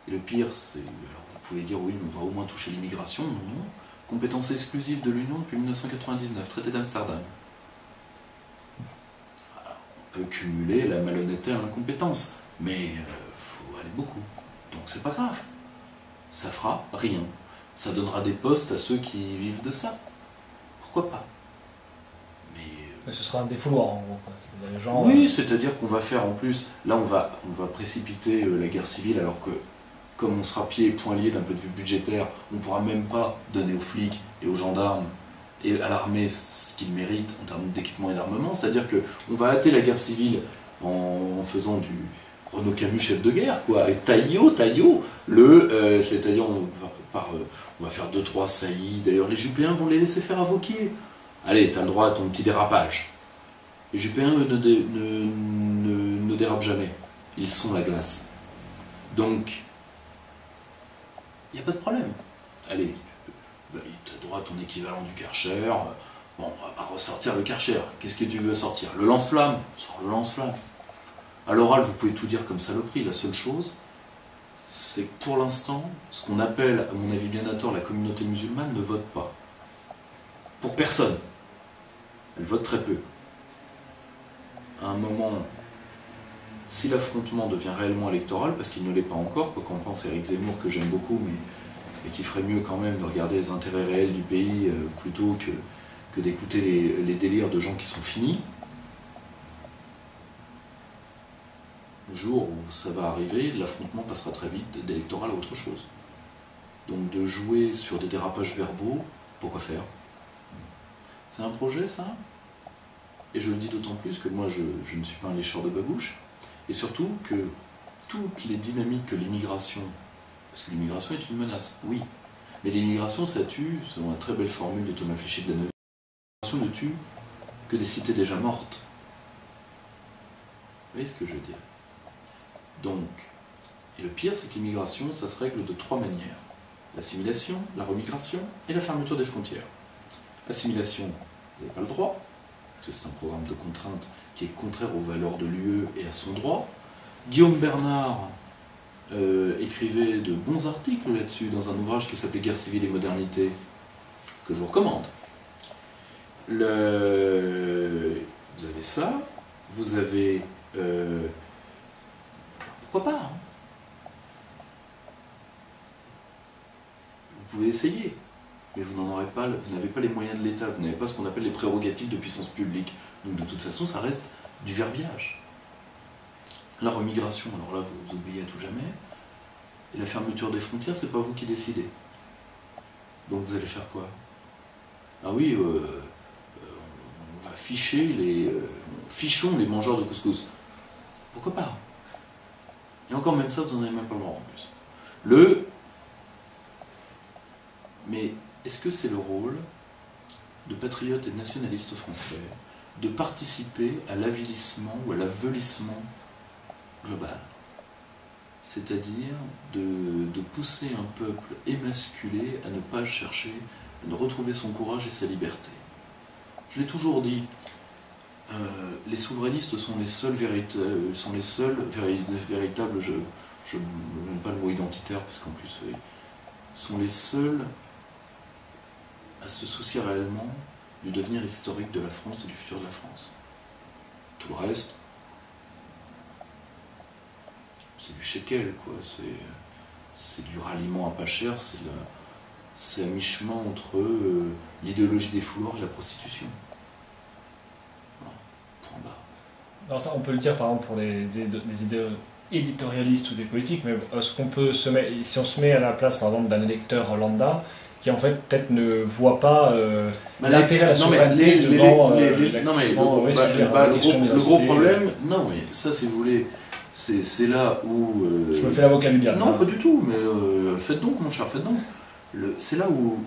Speaker 2: Et le pire, c'est... Alors vous pouvez dire, oui, mais on va au moins toucher l'immigration. Non, non. Compétence exclusive de l'Union depuis 1999, traité d'Amsterdam. On peut cumuler la malhonnêteté à l'incompétence, mais il faut aller beaucoup. Donc c'est pas grave. Ça fera rien. Ça donnera des postes à ceux qui vivent de ça. Pourquoi pas?
Speaker 1: Mais ce sera un défouloir en gros. C'est-à-dire les gens,
Speaker 2: oui, c'est-à-dire qu'on va faire en plus... Là, on va précipiter la guerre civile alors que comme on sera pieds et poings liés d'un point de vue budgétaire, on ne pourra même pas donner aux flics et aux gendarmes et à l'armée ce qu'ils méritent en termes d'équipement et d'armement. C'est-à-dire qu'on va hâter la guerre civile en faisant du Renaud Camus chef de guerre, quoi. Et Taillot, c'est-à-dire on va faire 2-3 saillies. D'ailleurs, les Juppéens vont les laisser faire à Wauquiez. Allez, t'as le droit à ton petit dérapage. Les Juppéens, eux, ne dérapent jamais. Ils sont la glace. Donc, il n'y a pas de problème. Allez, tu as droit à ton équivalent du Karcher. Bon, on va pas ressortir le Karcher. Qu'est-ce que tu veux sortir? Le lance-flamme? Sors le lance-flamme. À l'oral, vous pouvez tout dire comme saloperie. La seule chose, c'est que pour l'instant, ce qu'on appelle, à mon avis bien à tort, la communauté musulmane ne vote pas. Pour personne. Elle vote très peu. À un moment, si l'affrontement devient réellement électoral, parce qu'il ne l'est pas encore, quoi qu'en pense Éric Zemmour, que j'aime beaucoup, mais qui ferait mieux quand même de regarder les intérêts réels du pays plutôt que d'écouter les délires de gens qui sont finis. Le jour où ça va arriver, l'affrontement passera très vite d'électoral à autre chose. Donc de jouer sur des dérapages verbaux, pourquoi faire? C'est un projet, ça? Et je le dis d'autant plus que moi, je ne suis pas un lécheur de babouche, et surtout que toutes les dynamiques que l'immigration, parce que l'immigration est une menace, oui, mais l'immigration, ça tue, selon la très belle formule de Thomas Fléchy de la Neuve, l'immigration ne tue que des cités déjà mortes. Vous voyez ce que je veux dire? Donc, et le pire, c'est que l'immigration, ça se règle de 3 manières. L'assimilation, la remigration et la fermeture des frontières. Assimilation, vous n'avez pas le droit, parce que c'est un programme de contrainte qui est contraire aux valeurs de l'UE et à son droit. Guillaume Bernard écrivait de bons articles là-dessus dans un ouvrage qui s'appelait Guerre civile et modernité, que je vous recommande. Vous avez ça, vous avez... pourquoi pas, hein. Vous pouvez essayer, mais vous n'avez pas les moyens de l'État, vous n'avez pas ce qu'on appelle les prérogatives de puissance publique. Donc de toute façon, ça reste du verbiage. La remigration, alors là, vous oubliez à tout jamais. Et la fermeture des frontières, c'est pas vous qui décidez. Donc vous allez faire quoi? Ah oui, on va fichons les mangeurs de couscous. Pourquoi pas? Et encore même ça, vous n'en avez même pas le droit en plus. Mais est-ce que c'est le rôle de patriotes et de nationalistes français de participer à l'avilissement ou à l'avelissement global? C'est-à-dire de pousser un peuple émasculé à ne pas chercher, à retrouver son courage et sa liberté. Je l'ai toujours dit, les souverainistes sont les seuls véritables, je n'aime pas le mot identitaire parce qu'en plus, sont les seuls à se soucier réellement du devenir historique de la France et du futur de la France. Tout le reste, c'est du shekel, quoi. C'est du ralliement à pas cher, c'est à mi-chemin entre l'idéologie des foulards et la prostitution. Voilà. Point barre.
Speaker 1: Alors ça, on peut le dire par exemple pour des éditorialistes ou des politiques, mais si on se met à la place par exemple d'un électeur lambda, qui en fait peut-être ne voit pas l'intérêt à la souveraineté devant
Speaker 2: le gros problème, non mais ça si vous voulez, c'est là où...
Speaker 1: je me fais l'avocat du diable.
Speaker 2: Non, pas du tout, mais faites donc mon cher, faites donc. C'est là où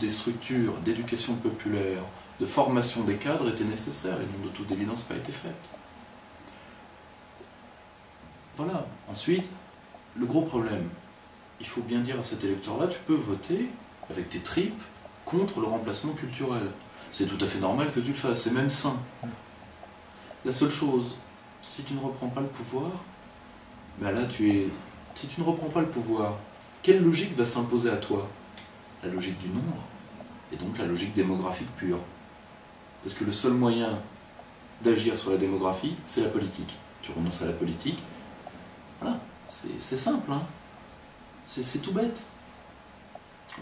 Speaker 2: des structures d'éducation populaire, de formation des cadres étaient nécessaires et n'ont de toute évidence pas été faites. Voilà. Ensuite, le gros problème, il faut bien dire à cet électeur-là, tu peux voter avec tes tripes contre le remplacement culturel. C'est tout à fait normal que tu le fasses, c'est même sain. La seule chose, si tu ne reprends pas le pouvoir, ben là si tu ne reprends pas le pouvoir, quelle logique va s'imposer à toi? La logique du nombre, et donc la logique démographique pure. Parce que le seul moyen d'agir sur la démographie, c'est la politique. Tu renonces à la politique, voilà, c'est simple, hein. C'est tout bête.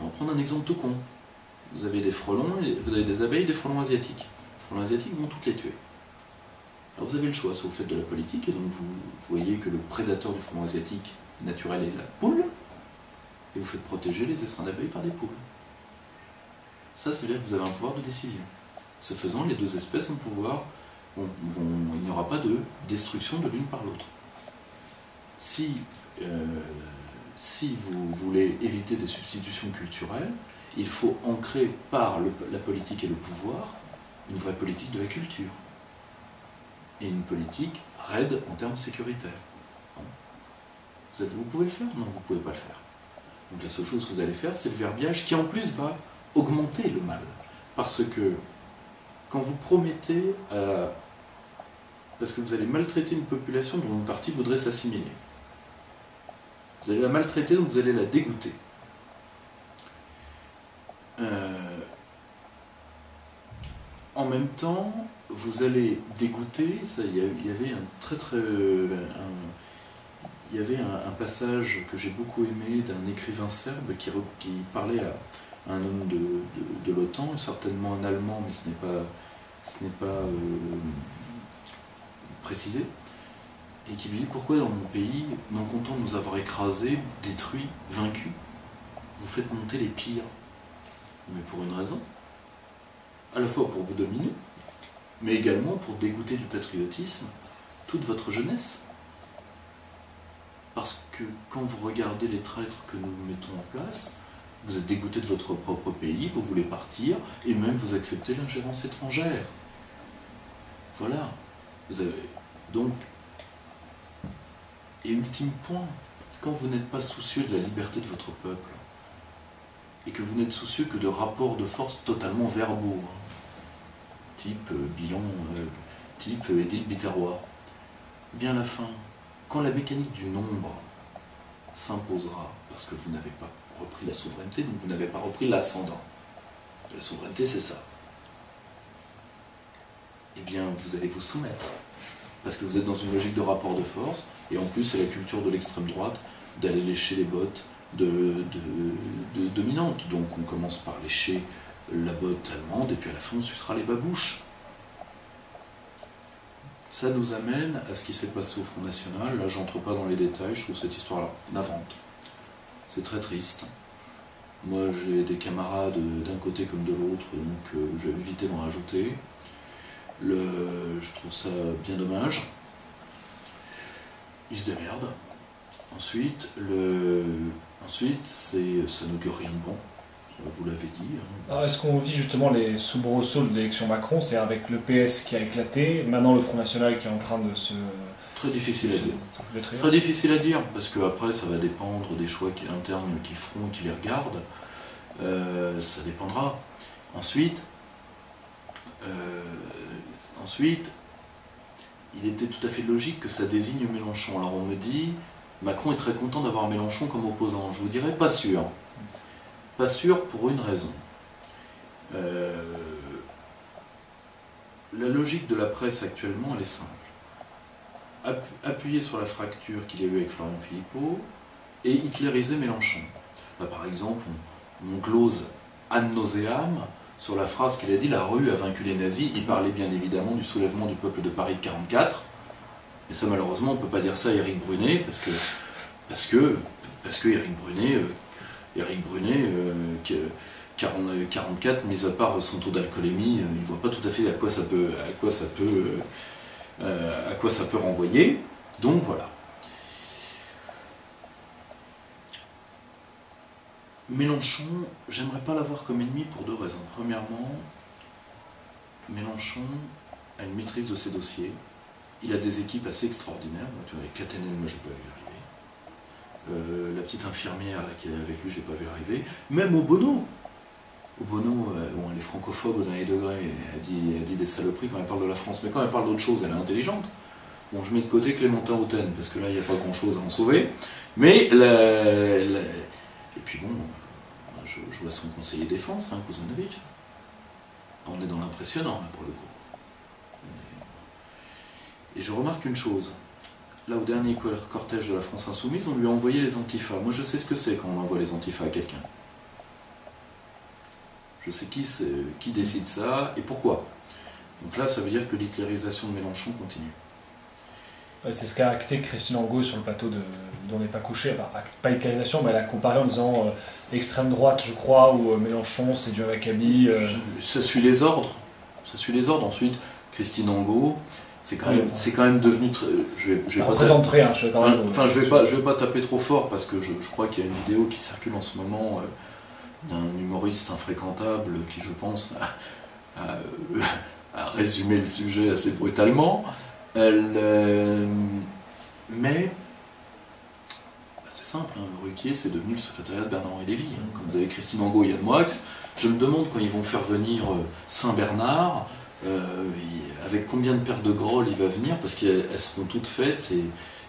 Speaker 2: On va prendre un exemple tout con. Vous avez des frelons, vous avez des abeilles, des frelons asiatiques. Les frelons asiatiques vont toutes les tuer. Alors vous avez le choix, soit vous faites de la politique, et donc vous voyez que le prédateur du frelon asiatique naturel est la poule, et vous faites protéger les essaims d'abeilles par des poules. Ça veut dire que vous avez un pouvoir de décision. Ce faisant, les deux espèces vont pouvoir, il n'y aura pas de destruction de l'une par l'autre. Si vous voulez éviter des substitutions culturelles, il faut ancrer par la politique et le pouvoir une vraie politique de la culture. Et une politique raide en termes sécuritaires. Vous pouvez le faire? Non, vous ne pouvez pas le faire. Donc la seule chose que vous allez faire, c'est le verbiage qui en plus va augmenter le mal. Parce que quand vous promettez, parce que vous allez maltraiter une population dont une partie voudrait s'assimiler. Vous allez la maltraiter, donc vous allez la dégoûter. En même temps, vous allez dégoûter, il y avait un passage que j'ai beaucoup aimé d'un écrivain serbe qui parlait à un homme de l'OTAN, certainement un Allemand, mais ce n'est pas précisé, et qui lui dit: pourquoi dans mon pays, non content de nous avoir écrasés, détruits, vaincus, vous faites monter les pires? Mais pour une raison, à la fois pour vous dominer, mais également pour dégoûter du patriotisme toute votre jeunesse. Parce que quand vous regardez les traîtres que nous mettons en place, vous êtes dégoûté de votre propre pays, vous voulez partir, et même vous acceptez l'ingérence étrangère. Voilà. Donc, Et ultime point, quand vous n'êtes pas soucieux de la liberté de votre peuple, et que vous n'êtes soucieux que de rapports de force totalement verbaux, type bilan, type Édile Biterrois, bien à la fin, quand la mécanique du nombre s'imposera, parce que vous n'avez pas repris la souveraineté, donc vous n'avez pas repris l'ascendant. La souveraineté, c'est ça. Eh bien, vous allez vous soumettre, parce que vous êtes dans une logique de rapport de force, et en plus, c'est la culture de l'extrême droite d'aller lécher les bottes dominantes. Donc on commence par lécher la botte allemande, et puis à la fin, on sucera les babouches. Ça nous amène à ce qui s'est passé au Front National. Là, j'entre pas dans les détails, je trouve cette histoire-là navrante. C'est très triste. Moi, j'ai des camarades d'un côté comme de l'autre, donc je vais éviter d'en rajouter. Je trouve ça bien dommage. Ils se démerdent. Ensuite, ça n'augure rien de bon. Vous l'avez dit.
Speaker 1: Alors, est-ce qu'on vit justement les soubresauts de l'élection Macron, c'est avec le PS qui a éclaté, maintenant le Front National qui est en train de se...
Speaker 2: Très difficile à dire. Très difficile à dire, parce qu'après ça va dépendre des choix internes qu'ils feront et qu'ils les regardent. Ça dépendra. Ensuite, il était tout à fait logique que ça désigne Mélenchon. Alors on me dit, Macron est très content d'avoir Mélenchon comme opposant. Je vous dirais pas sûr. Pas sûr pour une raison. La logique de la presse actuellement, elle est simple. Appuyer sur la fracture qu'il y a eu avec Florian Philippot et hitlériser Mélenchon. Là, par exemple, on glose ad nauseam sur la phrase qu'il a dit « La rue a vaincu les nazis ». Il parlait bien évidemment du soulèvement du peuple de Paris de 1944. Et ça, malheureusement, on ne peut pas dire ça à Éric Brunet, parce que Éric Brunet, 44, mis à part son taux d'alcoolémie, il ne voit pas tout à fait à quoi ça peut renvoyer. Donc voilà. Mélenchon, j'aimerais pas l'avoir comme ennemi pour deux raisons. Premièrement, Mélenchon a une maîtrise de ses dossiers. Il a des équipes assez extraordinaires. Avec Katainen, moi j'ai pas vu arriver. La petite infirmière là, qui est avec lui, j'ai pas vu arriver. Même Obono. Obono, bon, elle est francophone au dernier degré, elle dit des saloperies quand elle parle de la France, mais quand elle parle d'autre chose, elle est intelligente. Bon, je mets de côté Clémentin Autain, parce que là, il n'y a pas grand-chose à en sauver. Mais, et puis bon, je vois son conseiller défense, Kuzmanovic. On est dans l'impressionnant, là, pour le coup. Et je remarque une chose. Là, au dernier cortège de la France Insoumise, on lui a envoyé les antifas. Moi, je sais ce que c'est quand on envoie les antifas à quelqu'un. Je sais qui décide ça et pourquoi. Donc là, ça veut dire que l'hitlérisation de Mélenchon continue.
Speaker 1: C'est ce qu'a acté Christine Angot sur le plateau d'On n'est pas couché. Enfin, pas l'hitlérisation, mais elle a comparé en disant extrême droite, je crois, ou Mélenchon, c'est du Maccabi.
Speaker 2: Ça suit les ordres. Ça suit les ordres. Ensuite, Christine Angot, c'est quand même devenu très... Je vais pas taper trop fort parce que je crois qu'il y a une vidéo qui circule en ce moment d'un humoriste infréquentable qui, je pense, a résumé le sujet assez brutalement. Mais c'est simple, Ruquier, c'est devenu le secrétariat de Bernard-Henri Lévy. Quand vous avez Christine Angot et Yann Moix, je me demande quand ils vont faire venir Saint-Bernard, avec combien de paires de grolles il va venir, parce qu'elles seront toutes faites et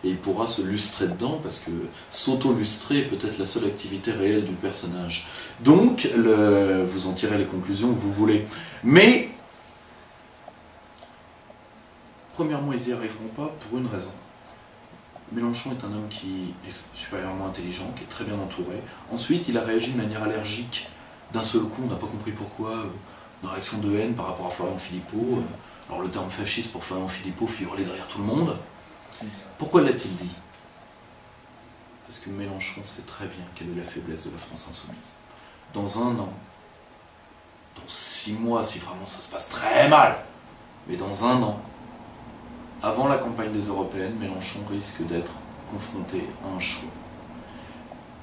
Speaker 2: il pourra se lustrer dedans, parce que s'auto-lustrer est peut-être la seule activité réelle du personnage. Donc, vous en tirez les conclusions que vous voulez. Mais, premièrement, ils n'y arriveront pas pour une raison. Mélenchon est un homme qui est supérieurement intelligent, qui est très bien entouré. Ensuite, il a réagi de manière allergique. D'un seul coup, on n'a pas compris pourquoi, une réaction de haine par rapport à Florian Philippot. Alors le terme fasciste pour Florian Philippot fit hurler derrière tout le monde. Pourquoi l'a-t-il dit? Parce que Mélenchon sait très bien quelle est la faiblesse de la France insoumise. Dans un an, dans 6 mois, si vraiment ça se passe très mal, mais dans un an, avant la campagne des Européennes, Mélenchon risque d'être confronté à un choix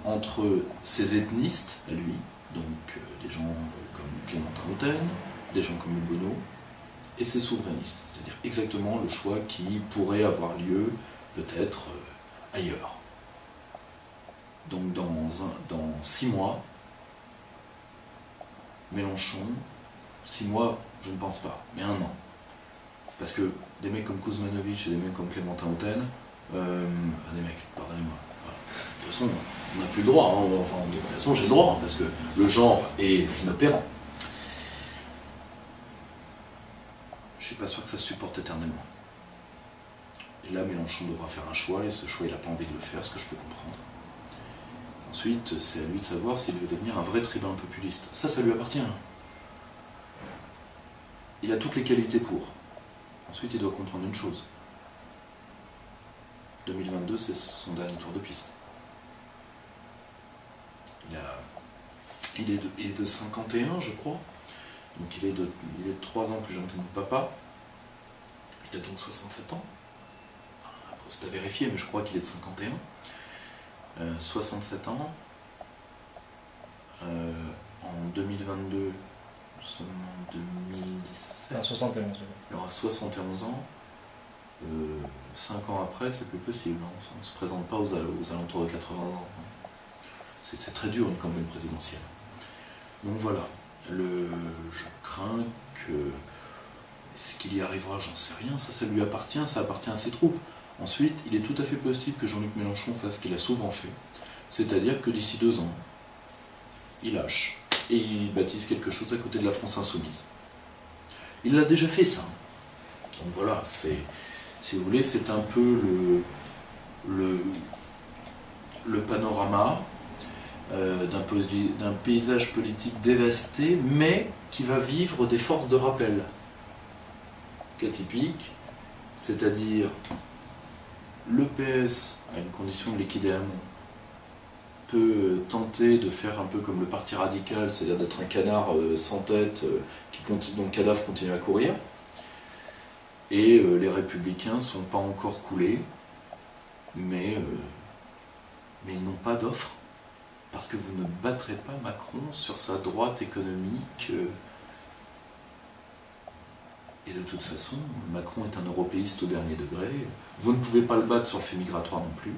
Speaker 2: entre ses ethnistes, à lui, donc des gens comme Clémentin Autain, des gens comme Obono, et ses souverainistes, c'est-à-dire exactement le choix qui pourrait avoir lieu peut-être ailleurs. Donc dans 6 mois, Mélenchon, 6 mois, je ne pense pas, mais 1 an. Parce que des mecs comme Kuzmanovic et des mecs comme Clémentin Autain, des mecs, pardonnez-moi, voilà. De toute façon, on n'a plus le droit, hein. Enfin, de toute façon j'ai le droit, hein, parce que le genre est inopérant. Je suis pas sûr que ça se supporte éternellement. Et là, Mélenchon devra faire un choix, et ce choix, il n'a pas envie de le faire, ce que je peux comprendre. Ensuite, c'est à lui de savoir s'il veut devenir un vrai tribun populiste. Ça lui appartient. Il a toutes les qualités pour. Ensuite, il doit comprendre une chose. 2022, c'est son dernier tour de piste. Il est de 51, je crois. Donc il est de 3 ans plus jeune que mon papa. Il a donc 67 ans. Après, c'est à vérifier, mais je crois qu'il est de 51. 67 ans. En 2022, nous sommes en 2017.
Speaker 1: Ah, 71.
Speaker 2: Il aura 71 ans. 5 ans après, c'est plus possible. Hein. On ne se présente pas aux alentours de 80 ans. C'est très dur une campagne présidentielle. Donc voilà. Je crains que... Ce qu'il y arrivera, j'en sais rien. Ça lui appartient, ça appartient à ses troupes. Ensuite, il est tout à fait possible que Jean-Luc Mélenchon fasse ce qu'il a souvent fait. C'est-à-dire que d'ici 2 ans, il lâche et il baptise quelque chose à côté de la France Insoumise. Il l'a déjà fait, ça. Donc voilà, si vous voulez, c'est un peu le panorama d'un paysage politique dévasté, mais qui va vivre des forces de rappel. Cas typique, c'est-à-dire le PS, à une condition de liquider Hamon, peut tenter de faire un peu comme le parti radical, c'est-à-dire d'être un canard sans tête dont le cadavre continue à courir. Et les Républicains ne sont pas encore coulés, mais ils n'ont pas d'offre, parce que vous ne battrez pas Macron sur sa droite économique. Et de toute façon, Macron est un européiste au dernier degré. Vous ne pouvez pas le battre sur le fait migratoire non plus.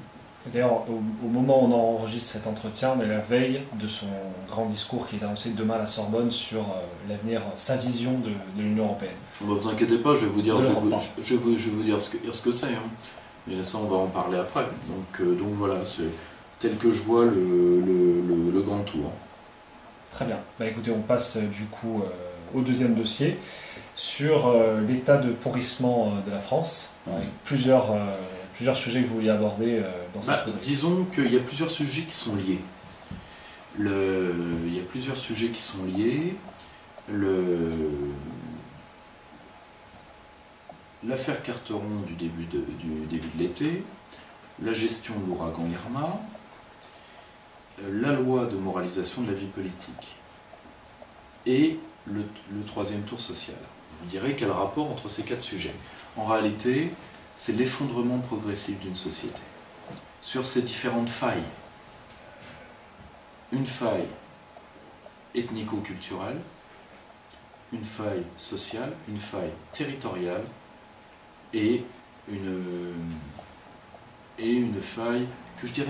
Speaker 1: D'ailleurs, au moment où on enregistre cet entretien, on est la veille de son grand discours qui est annoncé demain à la Sorbonne sur l'avenir, sa vision de l'Union européenne.
Speaker 2: Ne vous inquiétez pas, je vais vous dire, je vais vous dire ce que c'est. Hein. Mais ça, on va en parler après. Donc voilà, c'est tel que je vois le grand tour.
Speaker 1: Très bien. Bah, écoutez, on passe du coup au deuxième dossier sur l'état de pourrissement de la France, avec plusieurs sujets que vous vouliez aborder dans cette rubrique.
Speaker 2: Disons qu'il y a plusieurs sujets qui sont liés. Il y a plusieurs sujets qui sont liés. L'affaire Carteron du début de l'été, la gestion de l'ouragan Irma, la loi de moralisation de la vie politique et le troisième tour social. Vous direz quel rapport entre ces 4 sujets? En réalité, c'est l'effondrement progressif d'une société. Sur ces différentes failles, une faille ethnico-culturelle, une faille sociale, une faille territoriale et une faille que je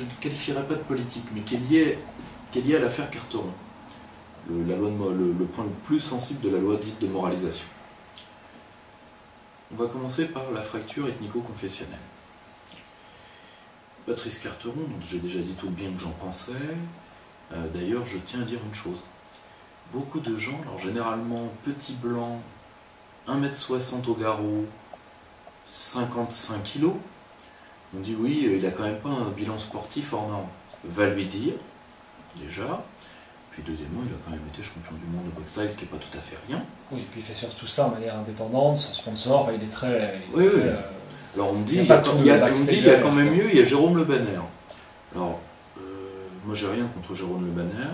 Speaker 2: ne qualifierais pas de politique, mais qui est liée à l'affaire Carteron. Le point le plus sensible de la loi dite de moralisation. On va commencer par la fracture ethnico-confessionnelle. Patrice Carteron, dont j'ai déjà dit tout le bien que j'en pensais, d'ailleurs je tiens à dire une chose. Beaucoup de gens, alors généralement petit blanc, 1m60 au garrot, 55 kg, on dit oui, il n'a quand même pas un bilan sportif hors norme. Va lui dire, déjà. Puis deuxièmement, il a quand même été champion du monde de boxe thaï, ce qui n'est pas tout à fait rien.
Speaker 1: Oui, et puis il fait surtout ça de manière indépendante, sans sponsor, enfin il est très...
Speaker 2: Oui. Alors on me dit, il y a quand même mieux, il y a Jérôme Le Banner. Alors, moi j'ai rien contre Jérôme Le Banner.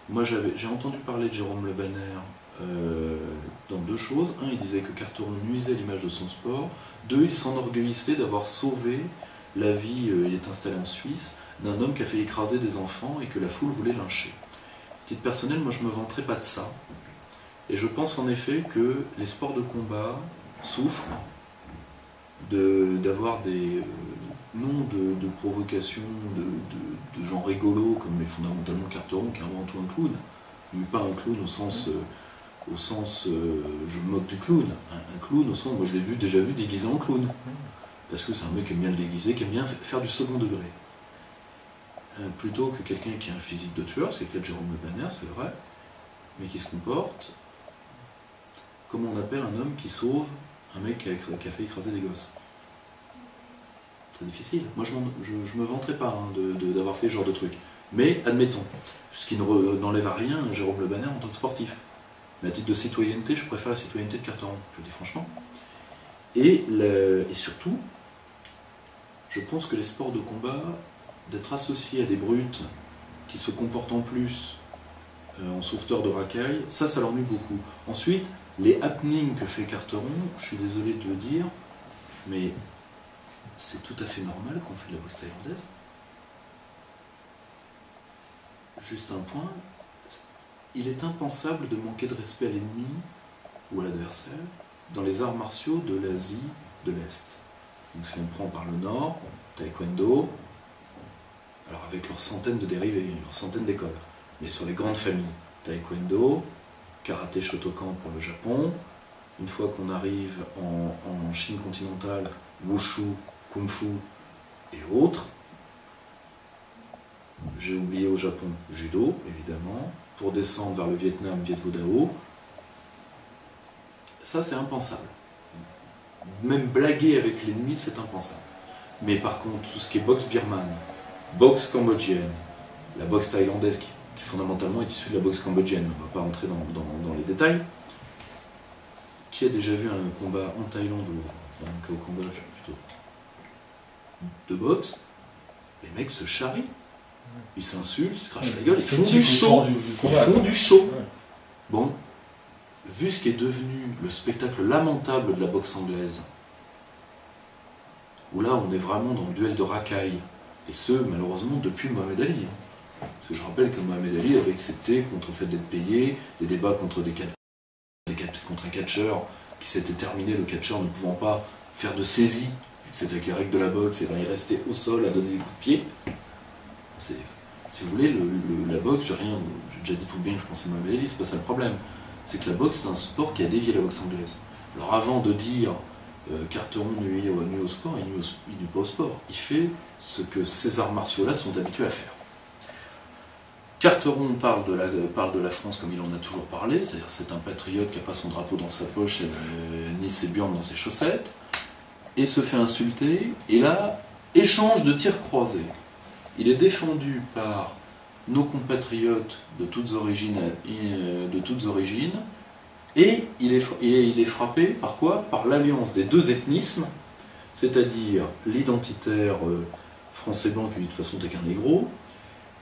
Speaker 2: Moi j'ai entendu parler de Jérôme Le Banner dans 2 choses. Un, il disait que Carteron nuisait à l'image de son sport. 2, il s'enorgueillissait d'avoir sauvé la vie, il est installé en Suisse, d'un homme qui a fait écraser des enfants et que la foule voulait lyncher. Titre personnel, moi je ne me vanterai pas de ça. Et je pense en effet que les sports de combat souffrent d'avoir non de provocation, de gens rigolos, comme est fondamentalement Carteron, qui est avant tout un clown, mais pas un clown au sens je me moque du clown. Un clown au sens, moi je l'ai déjà vu déguisé en clown. Parce que c'est un mec qui aime bien le déguiser, qui aime bien faire du second degré. Plutôt que quelqu'un qui a un physique de tueur, c'est le cas de Jérôme Le Banner, c'est vrai, mais qui se comporte comme on appelle un homme qui sauve un mec qui a fait écraser des gosses. Très difficile. Moi je me vanterai pas d'avoir fait ce genre de truc. Mais admettons, ce qui n'enlève à rien à Jérôme Le Banner en tant que sportif. Mais à titre de citoyenneté, je préfère la citoyenneté de Carteron, je le dis franchement. Et surtout, je pense que les sports de combat, d'être associés à des brutes qui se comportent en plus en sauveteurs de racailles, ça l'ennuie beaucoup. Ensuite, les happenings que fait Carteron, je suis désolé de le dire, mais c'est tout à fait normal qu'on fait de la boxe thaïlandaise. Juste un point, il est impensable de manquer de respect à l'ennemi ou à l'adversaire dans les arts martiaux de l'Asie de l'Est. Donc si on prend par le Nord, Taekwondo, alors avec leurs centaines de dérivés, leurs centaines d'écoles, mais sur les grandes familles, Taekwondo, Karaté Shotokan pour le Japon, une fois qu'on arrive en Chine continentale, Wushu, Kung Fu et autres, j'ai oublié au Japon, Judo, évidemment, pour descendre vers le Vietnam, Viet Vo Dao, ça c'est impensable. Même blaguer avec l'ennemi, c'est impensable. Mais par contre, tout ce qui est boxe birmane, boxe cambodgienne, la boxe thaïlandaise, qui fondamentalement est issue de la boxe cambodgienne, on ne va pas rentrer dans les détails, qui a déjà vu un combat en Thaïlande, ou un cas au Cambodge plutôt, de boxe, les mecs se charrient, ils s'insultent, ils se crachent la gueule, ils font du show, ils font du show. Bon, vu ce qui est devenu le spectacle lamentable de la boxe anglaise, où là on est vraiment dans le duel de racailles, et ce malheureusement depuis Mohamed Ali. Parce que je rappelle que Mohamed Ali avait accepté contre le fait d'être payé, des débats contre un catcheur qui s'était terminé, le catcheur ne pouvant pas faire de saisie, vu que c'était avec les règles de la boxe, et bien il restait au sol à donner des coups de pied. Si vous voulez, la boxe, j'ai déjà dit tout le bien que je pensais à Mohamed Ali, c'est pas ça le problème. C'est que la boxe, c'est un sport qui a dévié la boxe anglaise. Alors avant de dire Carteron nuit au sport, il nuit pas au sport. Il fait ce que ces arts martiaux-là sont habitués à faire. Carteron parle de la France comme il en a toujours parlé, c'est-à-dire c'est un patriote qui n'a pas son drapeau dans sa poche ni ses burnes dans ses chaussettes, et se fait insulter, et là, échange de tirs croisés. Il est défendu par nos compatriotes de toutes origines, et il est frappé par quoi? Par l'alliance des deux ethnismes, c'est-à-dire l'identitaire français blanc qui lui de toute façon t'es qu'un négro,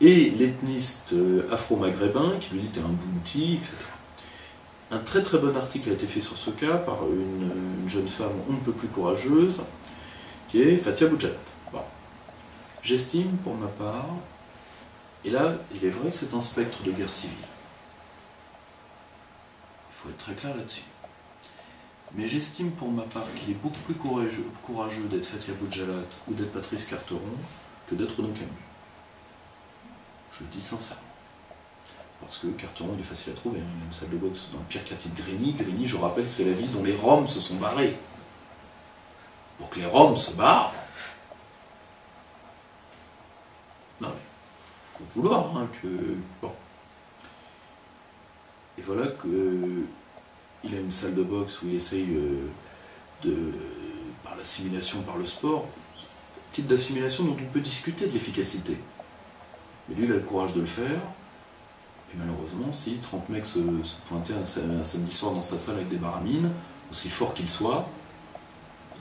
Speaker 2: et l'ethniste afro-maghrébin qui lui dit t'es un bounty, etc. Un très très bon article a été fait sur ce cas par une jeune femme on ne peut plus courageuse, qui est Fatia Boujalat. Bon. J'estime pour ma part, et là il est vrai que c'est un spectre de guerre civile, il faut être très clair là-dessus, mais j'estime pour ma part qu'il est beaucoup plus courageux d'être Fatia Boujalat ou d'être Patrice Carteron que d'être Renaud Camus. Je le dis sincèrement. Parce que Carteron, il est facile à trouver. Il a une salle de boxe dans le pire quartier de Grigny. Grigny, je rappelle, c'est la ville dont les Roms se sont barrés. Pour que les Roms se barrent. Non, mais il faut vouloir que. Bon. Et voilà qu'il a une salle de boxe où il essaye par l'assimilation, par le sport, type d'assimilation dont on peut discuter de l'efficacité. Mais lui, il a le courage de le faire. Et malheureusement, si 30 mecs se pointaient un samedi soir dans sa salle avec des baramines, aussi fort qu'ils soient,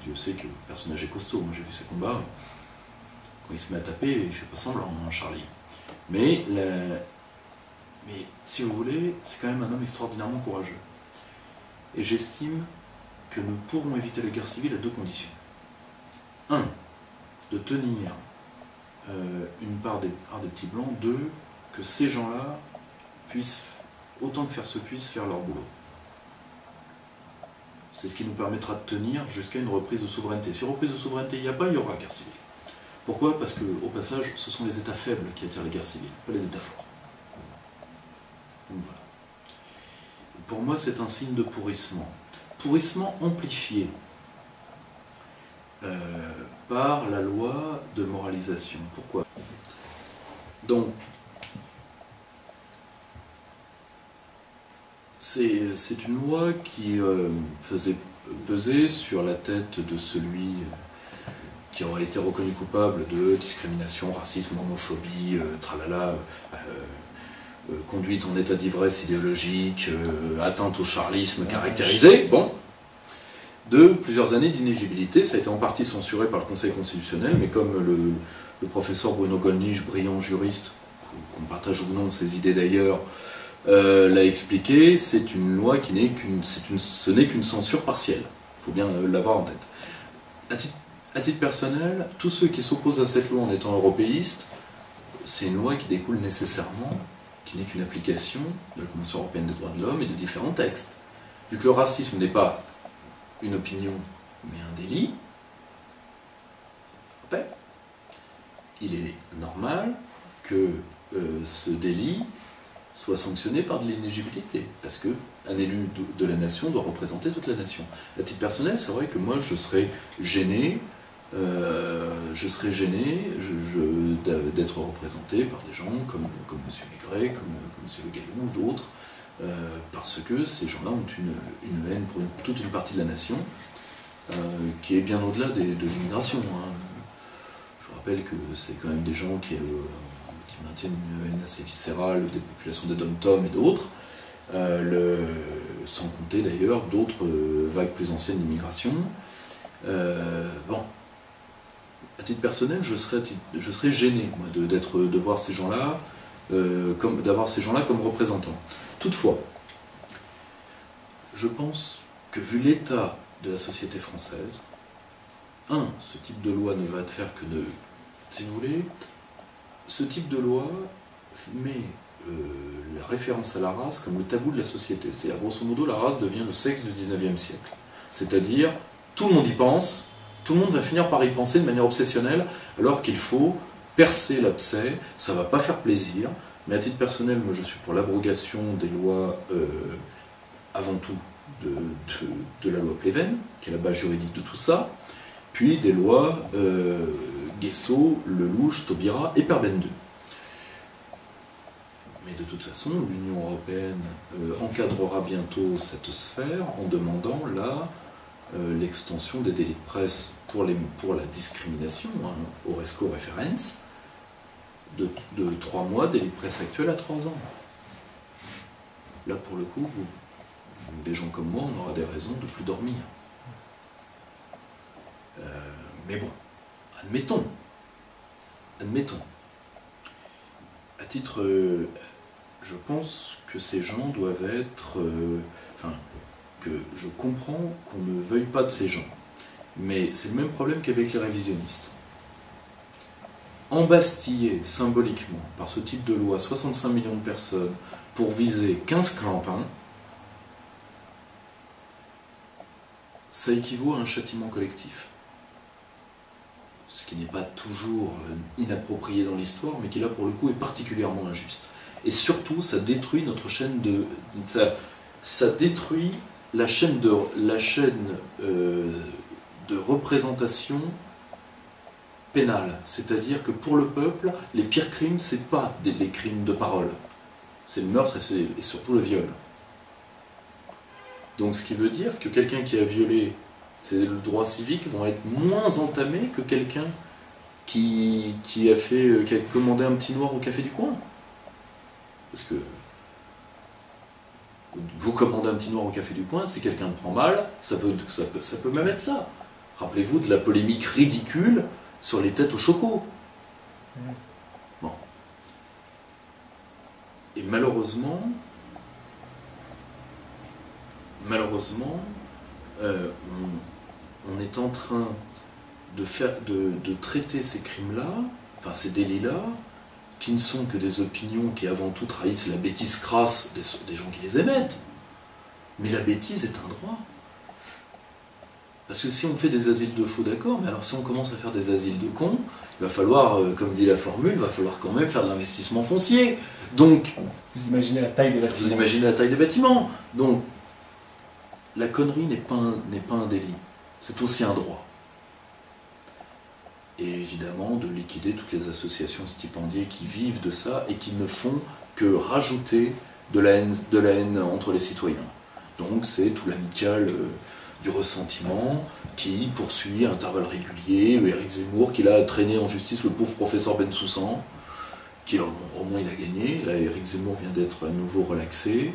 Speaker 2: Dieu sait que le personnage est costaud, moi j'ai vu ses combats, quand il se met à taper, il fait pas semblant, hein, Charlie. Mais si vous voulez, c'est quand même un homme extraordinairement courageux. Et j'estime que nous pourrons éviter la guerre civile à deux conditions. 1. De tenir une part des petits blancs. 2. Que ces gens-là puissent, autant que faire se puisse, faire leur boulot. C'est ce qui nous permettra de tenir jusqu'à une reprise de souveraineté. Si reprise de souveraineté il n'y a pas, il y aura guerre civile. Pourquoi? Parce que, au passage, ce sont les États faibles qui attirent les guerres civiles, pas les États forts. Donc voilà. Pour moi, c'est un signe de pourrissement. Pourrissement amplifié par la loi de moralisation. Pourquoi? Donc, c'est une loi qui faisait peser sur la tête de celui qui aurait été reconnu coupable de discrimination, racisme, homophobie, tralala, conduite en état d'ivresse idéologique, atteinte au charlisme caractérisé, bon, de plusieurs années d'inéligibilité. Ça a été en partie censuré par le Conseil constitutionnel, mais comme le professeur Bruno Gollnisch, brillant juriste, qu'on partage ou non ses idées d'ailleurs, l'a expliqué, c'est une loi qui n'est ce n'est qu'une censure partielle. Il faut bien l'avoir en tête. À titre personnel, tous ceux qui s'opposent à cette loi en étant européistes, c'est une loi qui découle nécessairement, qui n'est qu'une application de la Convention européenne des droits de l'homme et de différents textes. Vu que le racisme n'est pas une opinion, mais un délit, il est normal que ce délit soit sanctionné par de l'inéligibilité, parce qu'un élu de la nation doit représenter toute la nation. À titre personnel, c'est vrai que moi je serais gêné, d'être représenté par des gens comme M. Maigret, comme M. Le Gallou ou d'autres, parce que ces gens-là ont une haine pour toute une partie de la nation, qui est bien au-delà de l'immigration. Hein. Je rappelle que c'est quand même des gens qui maintiennent une haine assez viscérale des populations des Dom-Tom et d'autres, sans compter d'ailleurs d'autres vagues plus anciennes d'immigration. Bon, à titre personnel, je serais gêné moi, de voir ces gens-là, d'avoir ces gens-là comme représentants. Toutefois, je pense que vu l'état de la société française, ce type de loi ne va faire que de... Si vous voulez, ce type de loi met la référence à la race comme le tabou de la société. C'est-à-dire, grosso modo, la race devient le sexe du 19e siècle. C'est-à-dire, tout le monde y pense, tout le monde va finir par y penser de manière obsessionnelle, alors qu'il faut percer l'abcès, ça ne va pas faire plaisir. Mais à titre personnel, moi je suis pour l'abrogation des lois, avant tout, de la loi Pleven, qui est la base juridique de tout ça, puis des lois Guesso, Lelouch, Taubira et Perben II. Mais de toute façon, l'Union européenne encadrera bientôt cette sphère en demandant l'extension des délits de presse pour la discrimination, hein, Horresco Referens, de 3 mois, délit de presse actuel à 3 ans. Là, pour le coup, des gens comme moi, on aura des raisons de plus dormir. Mais bon, admettons. À titre... je pense que ces gens doivent être... que je comprends qu'on ne veuille pas de ces gens. Mais c'est le même problème qu'avec les révisionnistes. Embastiller symboliquement par ce type de loi 65 millions de personnes pour viser 15 clampins, ça équivaut à un châtiment collectif. Ce qui n'est pas toujours inapproprié dans l'histoire, mais qui là pour le coup est particulièrement injuste. Et surtout, ça détruit notre chaîne de... Ça détruit la chaîne de représentation pénale. C'est-à-dire que pour le peuple, les pires crimes, c'est pas les crimes de parole. C'est le meurtre et surtout le viol. Donc ce qui veut dire que quelqu'un qui a violé ses droits civiques vont être moins entamés que quelqu'un qui a commandé un petit noir au café du coin. Parce que vous commandez un petit noir au café du coin, si quelqu'un le prend mal, ça peut même être ça. Rappelez-vous de la polémique ridicule sur les têtes au choco. Bon. Et malheureusement, on est en train de traiter ces crimes-là, enfin ces délits-là, qui ne sont que des opinions qui avant tout trahissent la bêtise crasse des gens qui les émettent. Mais la bêtise est un droit. Parce que si on fait des asiles de faux, d'accord, mais alors si on commence à faire des asiles de cons, il va falloir, comme dit la formule, il va falloir quand même faire de l'investissement foncier. Donc,
Speaker 1: vous imaginez la taille des bâtiments.
Speaker 2: Vous imaginez la taille des bâtiments. Donc, la connerie n'est pas un délit. C'est aussi un droit. Et évidemment, de liquider toutes les associations de stipendiés qui vivent de ça et qui ne font que rajouter de la haine entre les citoyens. Donc, c'est tout l'amical du ressentiment qui poursuit à intervalles réguliers Éric Zemmour, qui l'a traîné en justice le pauvre professeur Bensoussan, qui au moins il a gagné. Là, Éric Zemmour vient d'être à nouveau relaxé.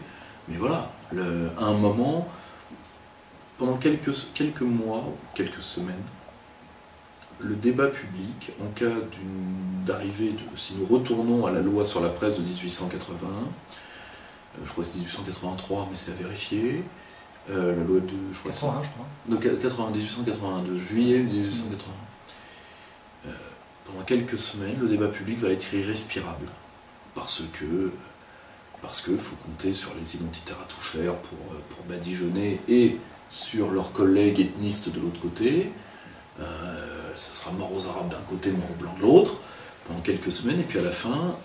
Speaker 2: Mais voilà, à un moment, pendant quelques mois, quelques semaines, le débat public, en cas d'arrivée, si nous retournons à la loi sur la presse de 1881, je crois que c'est 1883, mais c'est à vérifier, la loi de... Je crois
Speaker 1: 81, je crois.
Speaker 2: De 1881, de juillet 1881. Pendant quelques semaines, le débat public va être irrespirable. Parce que faut compter sur les identitaires à tout faire pour badigeonner et sur leurs collègues ethnistes de l'autre côté. Ça sera mort aux Arabes d'un côté, mort aux Blancs de l'autre, pendant quelques semaines, et puis à la fin,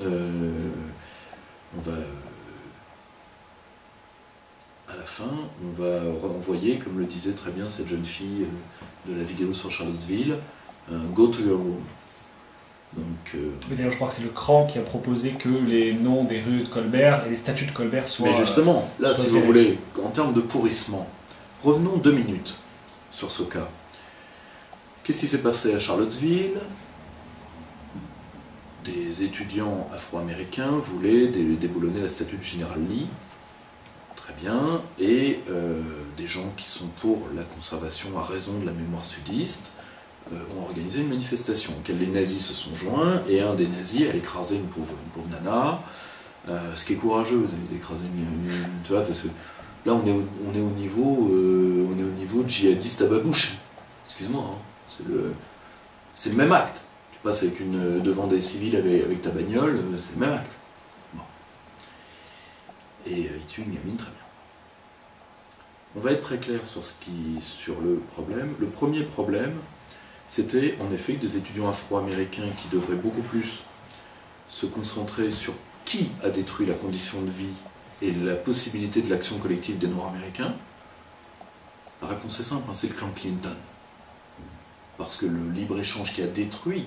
Speaker 2: on va envoyer, comme le disait très bien cette jeune fille de la vidéo sur Charlottesville, go to your room. Donc,
Speaker 1: d'ailleurs, je crois que c'est le CRAN qui a proposé que les noms des rues de Colbert et les statues de Colbert soient...
Speaker 2: Mais justement, là, si vous voulez, en termes de pourrissement, revenons 2 minutes sur ce cas. Qu'est-ce qui s'est passé à Charlottesville? Des étudiants afro-américains voulaient déboulonner la statue de Général Lee, très bien, et des gens qui sont pour la conservation à raison de la mémoire sudiste ont organisé une manifestation auquel les nazis se sont joints, et un des nazis a écrasé une pauvre nana, ce qui est courageux d'écraser une tu vois, parce que là on est au niveau djihadiste à babouche. Excuse-moi, hein. C'est le même acte. Tu passes devant des civils avec ta bagnole, c'est le même acte. Bon. Et il tue une gamine, très bien. On va être très clair sur le problème. Le premier problème, c'était en effet que des étudiants afro-américains qui devraient beaucoup plus se concentrer sur qui a détruit la condition de vie et la possibilité de l'action collective des Noirs américains. La réponse est simple, hein, c'est le clan Clinton. Parce que le libre-échange qui a détruit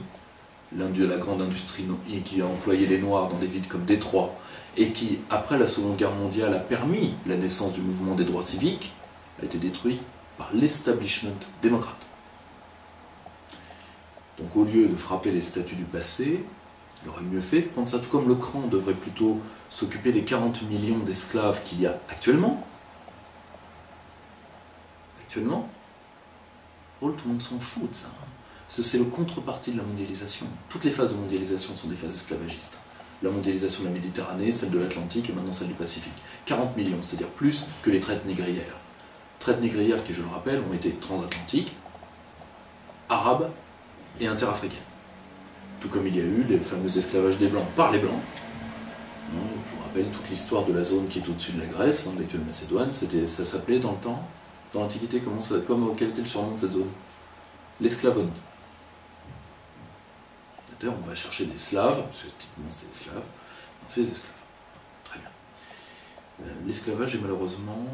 Speaker 2: la grande industrie et qui a employé les Noirs dans des villes comme Détroit, et qui, après la Seconde Guerre mondiale, a permis la naissance du mouvement des droits civiques, a été détruit par l'establishment démocrate. Donc au lieu de frapper les statues du passé, il aurait mieux fait de prendre ça, tout comme le CRAN devrait plutôt s'occuper des 40 millions d'esclaves qu'il y a actuellement. Tout le monde s'en fout de ça. C'est le contrepartie de la mondialisation. Toutes les phases de mondialisation sont des phases esclavagistes. La mondialisation de la Méditerranée, celle de l'Atlantique et maintenant celle du Pacifique. 40 millions, c'est-à-dire plus que les traites négrières. Traites négrières qui, je le rappelle, ont été transatlantiques, arabes et interafricaines. Tout comme il y a eu les fameux esclavages des Blancs par les Blancs. Je vous rappelle toute l'histoire de la zone qui est au-dessus de la Grèce, de l'actuelle Macédoine. Ça s'appelait dans le temps, dans l'Antiquité, quel était le surnom de cette zone? L'esclavonie. D'ailleurs, on va chercher des Slaves, parce que typiquement c'est des Slaves, on fait des esclaves. Très bien. L'esclavage est malheureusement...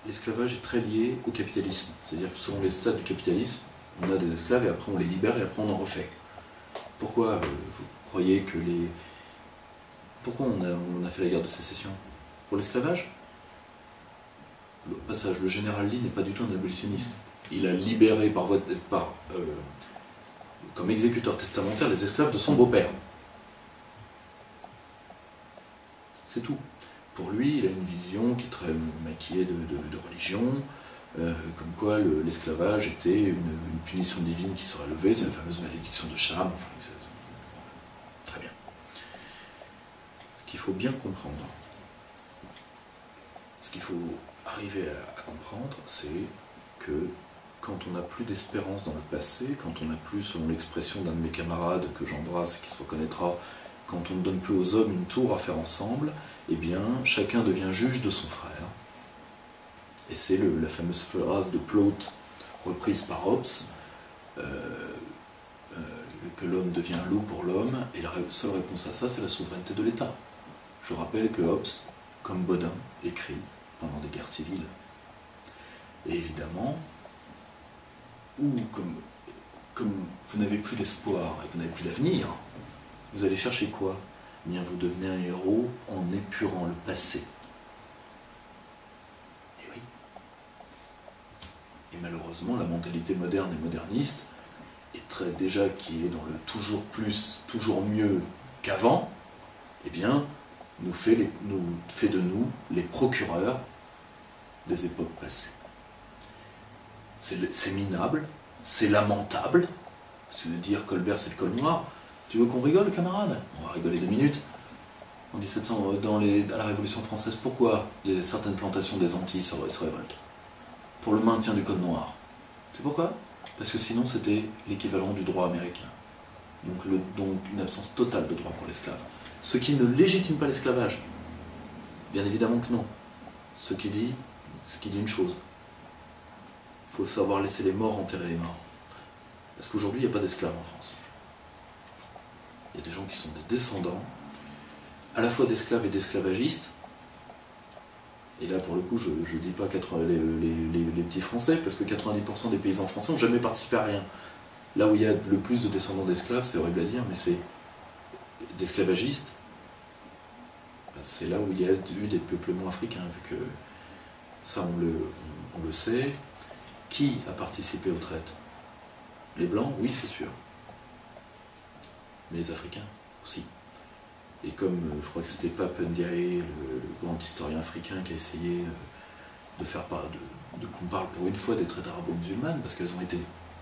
Speaker 2: L'esclavage est très lié au capitalisme. C'est-à-dire que selon les stades du capitalisme, on a des esclaves et après on les libère et après on en refait. Pourquoi vous croyez que les... Pourquoi on a fait la guerre de sécession? Pour l'esclavage? Le passage, le général Lee n'est pas du tout un abolitionniste. Il a libéré comme exécuteur testamentaire les esclaves de son beau-père. C'est tout. Pour lui, il a une vision qui est très maquillée de religion, comme quoi l'esclavage était une punition divine qui serait levée, c'est la fameuse malédiction de Cham. Enfin, très bien. Ce qu'il faut bien comprendre, ce qu'il faut arriver à comprendre, c'est que quand on n'a plus d'espérance dans le passé, quand on n'a plus, selon l'expression d'un de mes camarades que j'embrasse et qui se reconnaîtra, quand on ne donne plus aux hommes une tour à faire ensemble, eh bien, chacun devient juge de son frère. Et c'est la fameuse phrase de Plaute reprise par Hobbes, que l'homme devient un loup pour l'homme, et la seule réponse à ça, c'est la souveraineté de l'État. Je rappelle que Hobbes, comme Bodin, écrit pendant des guerres civiles. Et évidemment, comme vous n'avez plus d'espoir et vous n'avez plus d'avenir, vous allez chercher quoi? Eh bien, vous devenez un héros en épurant le passé. Et oui. Et malheureusement, la mentalité moderne et moderniste, déjà qui est dans le toujours plus, toujours mieux qu'avant, eh bien, nous fait de nous les procureurs des époques passées. C'est minable, c'est lamentable, parce que de dire Colbert c'est le col noir, tu veux qu'on rigole, camarade? On va rigoler 2 minutes. En 1700, à la Révolution française, pourquoi certaines plantations des Antilles se révoltent? Pour le maintien du code noir. C'est pourquoi? Parce que sinon c'était l'équivalent du droit américain. Donc une absence totale de droit pour l'esclave. Ce qui ne légitime pas l'esclavage. Bien évidemment que non. Ce qui dit une chose. Il faut savoir laisser les morts enterrer les morts. Parce qu'aujourd'hui, il n'y a pas d'esclaves en France. Il y a des gens qui sont des descendants, à la fois d'esclaves et d'esclavagistes. Et là, pour le coup, je ne dis pas les petits Français, parce que 90% des paysans français n'ont jamais participé à rien. Là où il y a le plus de descendants d'esclaves, c'est horrible à dire, mais c'est d'esclavagistes. C'est là où il y a eu des peuplements africains, vu que ça, on le sait. Qui a participé aux traites? Les Blancs, oui, c'est sûr. Mais les Africains aussi. Et comme je crois que c'était Pape Ndiaye, le grand historien africain, qui a essayé de faire qu'on parle pour une fois des traites arabo-musulmanes, parce qu'elles ont été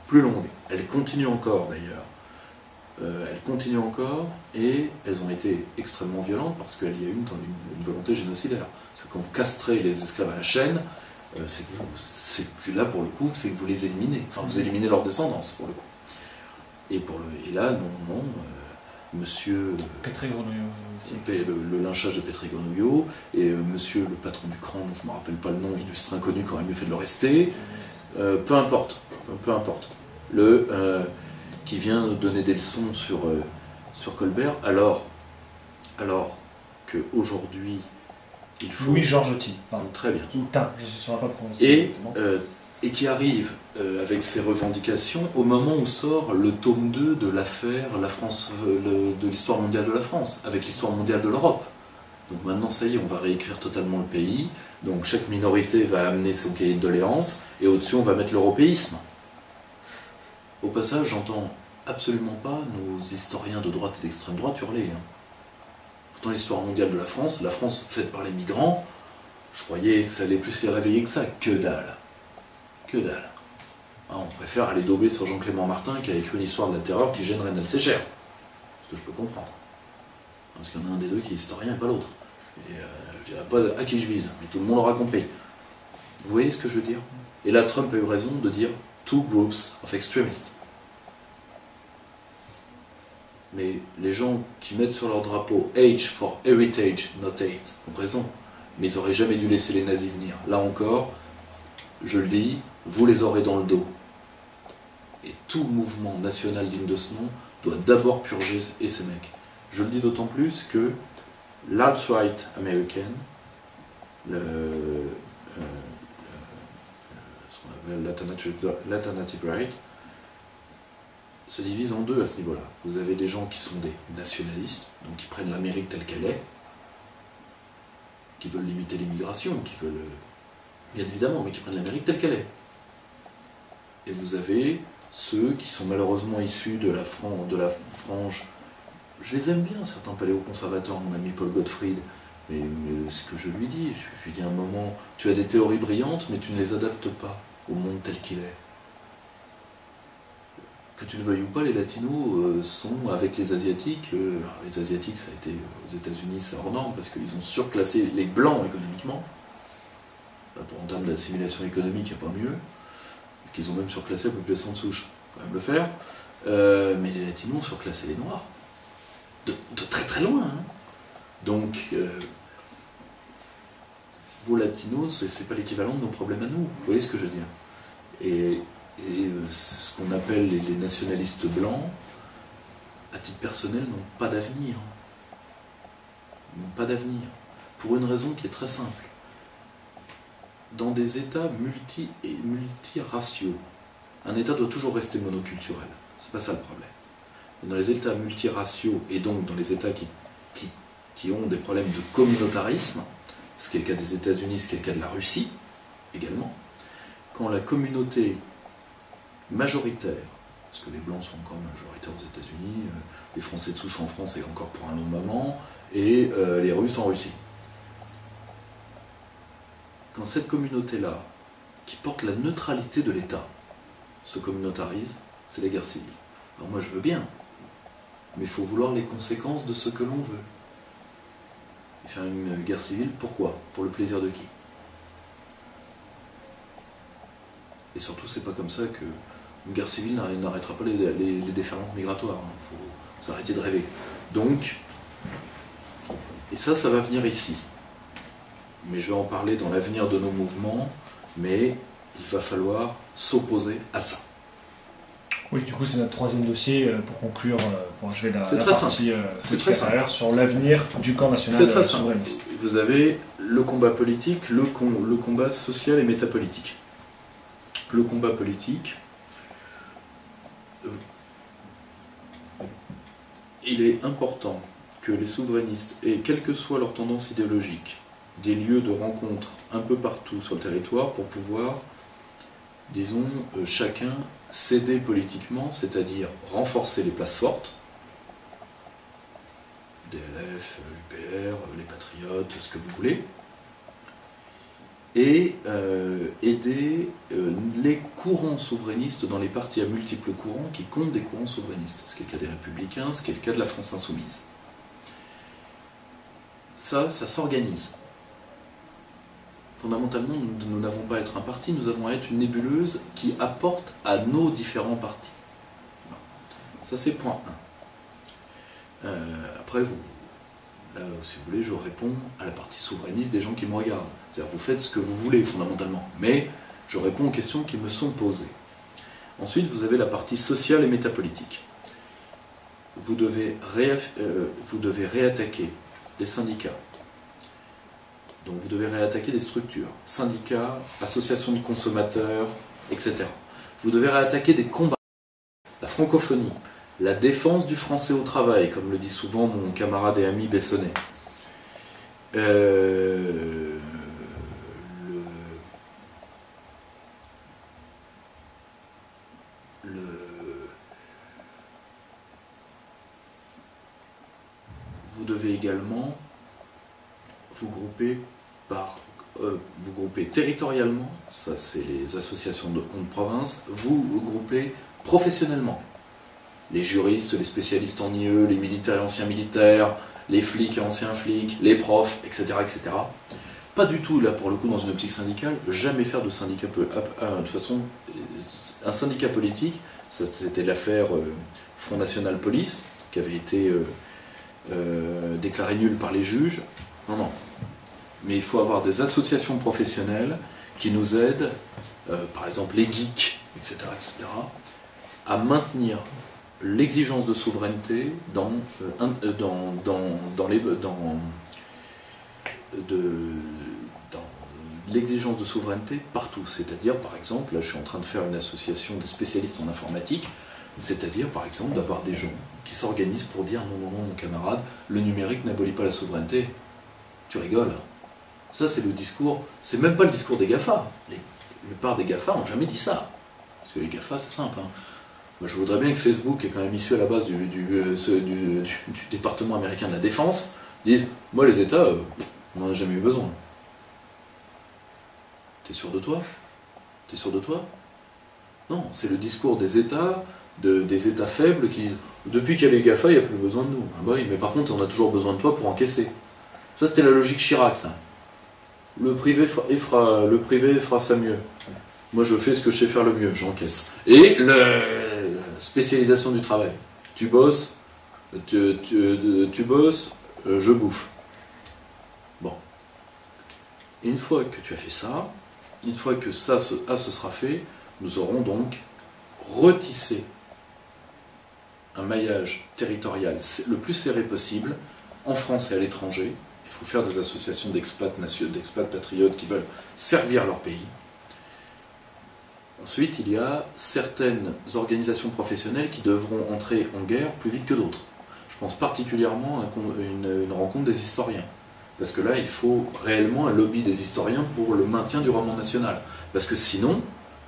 Speaker 2: plus longues. Elles continuent encore d'ailleurs. Elles continuent encore, et elles ont été extrêmement violentes parce qu'il y a eu une volonté génocidaire. Parce que quand vous castrez les esclaves à la chaîne, c'est que là, pour le coup, c'est que vous les éliminez. Enfin, vous éliminez leur descendance, pour le coup. Et là, non, monsieur...
Speaker 1: Pétré-Grenouillot aussi.
Speaker 2: Le lynchage de Pétré-Grenouillot, et monsieur le patron du CRAN, dont je ne me rappelle pas le nom, illustre inconnu, qui aurait mieux fait de le rester. Peu importe. Qui vient donner des leçons sur Colbert, alors qu'aujourd'hui, il faut...
Speaker 1: Louis-Georges Ty, pardon.
Speaker 2: Très bien.
Speaker 1: Ou Tin, je ne saurais pas prononcer.
Speaker 2: Et qui arrive avec ses revendications au moment où sort le tome 2 de l'affaire de l'histoire mondiale de la France, avec l'histoire mondiale de l'Europe. Donc maintenant, ça y est, on va réécrire totalement le pays. Donc chaque minorité va amener son cahier de doléances, et au-dessus, on va mettre l'européisme. Au passage, j'entends absolument pas nos historiens de droite et d'extrême droite hurler. Pourtant, l'histoire mondiale de la France faite par les migrants, je croyais que ça allait plus les réveiller que ça. Que dalle. Que dalle. On préfère aller dauber sur Jean-Clément Martin, qui a écrit une histoire de la terreur qui gêne Reynald Séchère. Ce que je peux comprendre. Parce qu'il y en a un des deux qui est historien et pas l'autre. Et je dirais pas à qui je vise, mais tout le monde aura compris. Vous voyez ce que je veux dire? Et là, Trump a eu raison de dire « two groups of extremists ». Mais les gens qui mettent sur leur drapeau « H for heritage, not hate » ont raison. Mais ils n'auraient jamais dû laisser les nazis venir. Là encore, je le dis, vous les aurez dans le dos. Et tout mouvement national digne de ce nom doit d'abord purger ces mecs. Je le dis d'autant plus que l'alt-right américaine, ce qu'on appelle l'alternative right, se divise en deux à ce niveau-là. Vous avez des gens qui sont des nationalistes, donc qui prennent l'Amérique telle qu'elle est, qui veulent limiter l'immigration, qui veulent, bien évidemment, mais qui prennent l'Amérique telle qu'elle est. Et vous avez ceux qui sont malheureusement issus de la frange, je les aime bien, certains paléoconservateurs, mon ami Paul Gottfried, mais ce que je lui dis à un moment, tu as des théories brillantes, mais tu ne les adaptes pas au monde tel qu'il est. Que tu le veuilles ou pas, les latinos sont avec les asiatiques. Les asiatiques, ça a été aux États-Unis, c'est hors norme, parce qu'ils ont surclassé les blancs économiquement. En termes d'assimilation économique, il n'y a pas mieux. Qu'ils ont même surclassé la population de souche. Il faut quand même le faire. Mais les latinos ont surclassé les noirs. De très très loin. Donc, vos latinos, c'est pas l'équivalent de nos problèmes à nous. Vous voyez ce que je veux dire? Et Et ce qu'on appelle les nationalistes blancs, à titre personnel, n'ont pas d'avenir. N'ont pas d'avenir. Pour une raison qui est très simple. Dans des États multiraciaux, un État doit toujours rester monoculturel. C'est pas ça le problème. Mais dans les États multiraciaux, et donc dans les États qui ont des problèmes de communautarisme, ce qui est le cas des États-Unis, ce qui est le cas de la Russie également, quand la communauté majoritaire, parce que les Blancs sont encore majoritaires aux États-Unis, les Français de souche en France et encore pour un long moment, et les Russes en Russie. Quand cette communauté-là, qui porte la neutralité de l'État, se communautarise, c'est les guerres civiles. Alors moi je veux bien, mais il faut vouloir les conséquences de ce que l'on veut. Et faire une guerre civile, pourquoi? Pour le plaisir de qui? Et surtout, c'est pas comme ça que une guerre civile n'arrêtera pas les déferlantes migratoires. Il faut arrêter de rêver. Donc, et ça va venir ici. Mais je vais en parler dans l'avenir de nos mouvements, mais il va falloir s'opposer à ça.
Speaker 1: Oui, du coup, c'est notre troisième dossier pour conclure, pour achever la partie sur l'avenir du camp national souverainiste.
Speaker 2: Vous avez le combat politique, le combat social et métapolitique. Le combat politique, il est important que les souverainistes aient, quelle que soit leur tendance idéologique, des lieux de rencontre un peu partout sur le territoire pour pouvoir, disons, chacun céder politiquement, c'est-à-dire renforcer les places fortes, DLF, l'UPR, les Patriotes, ce que vous voulez, et aider les courants souverainistes dans les partis à multiples courants qui comptent des courants souverainistes, ce qui est le cas des Républicains, ce qui est le cas de la France Insoumise. Ça s'organise. Fondamentalement, nous n'avons pas à être un parti, nous avons à être une nébuleuse qui apporte à nos différents partis. Ça, c'est point 1. Après, là, si vous voulez, je réponds à la partie souverainiste des gens qui me regardent. C'est-à-dire, vous faites ce que vous voulez, fondamentalement. Mais je réponds aux questions qui me sont posées. Ensuite, vous avez la partie sociale et métapolitique. Vous devez réattaquer les syndicats. Donc vous devez réattaquer des structures, syndicats, associations de consommateurs, etc. Vous devez réattaquer des combats, la francophonie, la défense du français au travail, comme le dit souvent mon camarade et ami Bessonnet. Vous devez également vous grouper territorialement, ça c'est les associations de province, vous groupez professionnellement. Les juristes, les spécialistes en IE, les militaires et anciens militaires, les flics et anciens flics, les profs, etc., etc. Pas du tout, là, pour le coup, dans une optique syndicale, jamais faire de syndicat... de toute façon, un syndicat politique, c'était l'affaire Front National Police, qui avait été déclarée nulle par les juges. Non, non. Mais il faut avoir des associations professionnelles qui nous aident, par exemple les geeks, etc., à maintenir l'exigence de souveraineté dans l'exigence de souveraineté partout. C'est-à-dire, par exemple, là je suis en train de faire une association des spécialistes en informatique, c'est-à-dire, par exemple, d'avoir des gens qui s'organisent pour dire non, non, non, mon camarade, le numérique n'abolit pas la souveraineté. Tu rigoles. Ça, c'est le discours, c'est même pas le discours des GAFA. La plupart des GAFA n'ont jamais dit ça. Parce que les GAFA, c'est simple. Moi, je voudrais bien que Facebook, qui est quand même issu à la base du département américain de la défense, dise moi, les États, on n'en a jamais eu besoin. T'es sûr de toi? T'es sûr de toi? Non, c'est le discours des États, des États faibles qui disent depuis qu'il y a les GAFA, il n'y a plus besoin de nous. Ah bah oui, mais par contre, on a toujours besoin de toi pour encaisser. Ça, c'était la logique Chirac, ça. Le privé fera ça mieux. Moi, je fais ce que je sais faire le mieux, j'encaisse. Et la spécialisation du travail. Tu bosses, je bouffe. Bon. Et une fois que tu as fait ça, une fois que ça ce sera fait, nous aurons donc retisser un maillage territorial le plus serré possible, en France et à l'étranger. Il faut faire des associations d'expats patriotes qui veulent servir leur pays. Ensuite, il y a certaines organisations professionnelles qui devront entrer en guerre plus vite que d'autres. Je pense particulièrement à une rencontre des historiens. Parce que là, il faut réellement un lobby des historiens pour le maintien du roman national. Parce que sinon,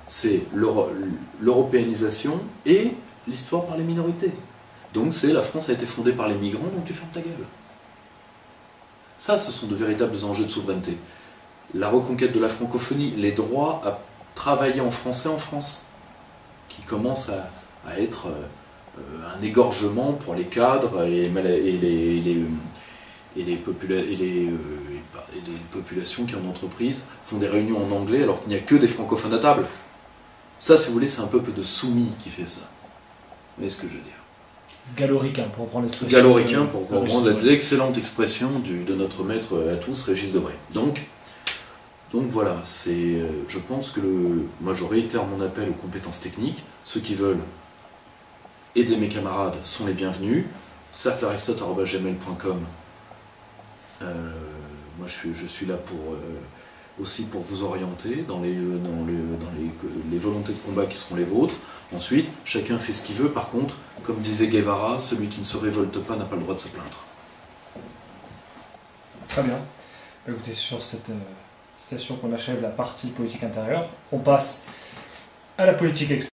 Speaker 2: c'est l'européanisation et l'histoire par les minorités. Donc c'est la France a été fondée par les migrants, donc tu fermes ta gueule. Ça, ce sont de véritables enjeux de souveraineté. La reconquête de la francophonie, les droits à travailler en français en France, qui commence à être un égorgement pour les cadres et les populations qui en entreprise font des réunions en anglais alors qu'il n'y a que des francophones à table. Ça, si vous voulez, c'est un peuple de soumis qui fait ça. Vous voyez ce que je veux dire?
Speaker 1: Galoricain, pour reprendre l'expression.
Speaker 2: Galoricain, pour reprendre l'excellente expression de notre maître à tous, Régis Debray. Donc voilà, je pense que moi je réitère mon appel aux compétences techniques. Ceux qui veulent aider mes camarades sont les bienvenus. cerclearistote@gmail.com. Moi je suis là aussi pour vous orienter dans les volontés de combat qui seront les vôtres. Ensuite, chacun fait ce qu'il veut. Par contre, comme disait Guevara, celui qui ne se révolte pas n'a pas le droit de se plaindre.
Speaker 1: Très bien. Écoutez, sur cette citation qu'on achève la partie politique intérieure, on passe à la politique extérieure.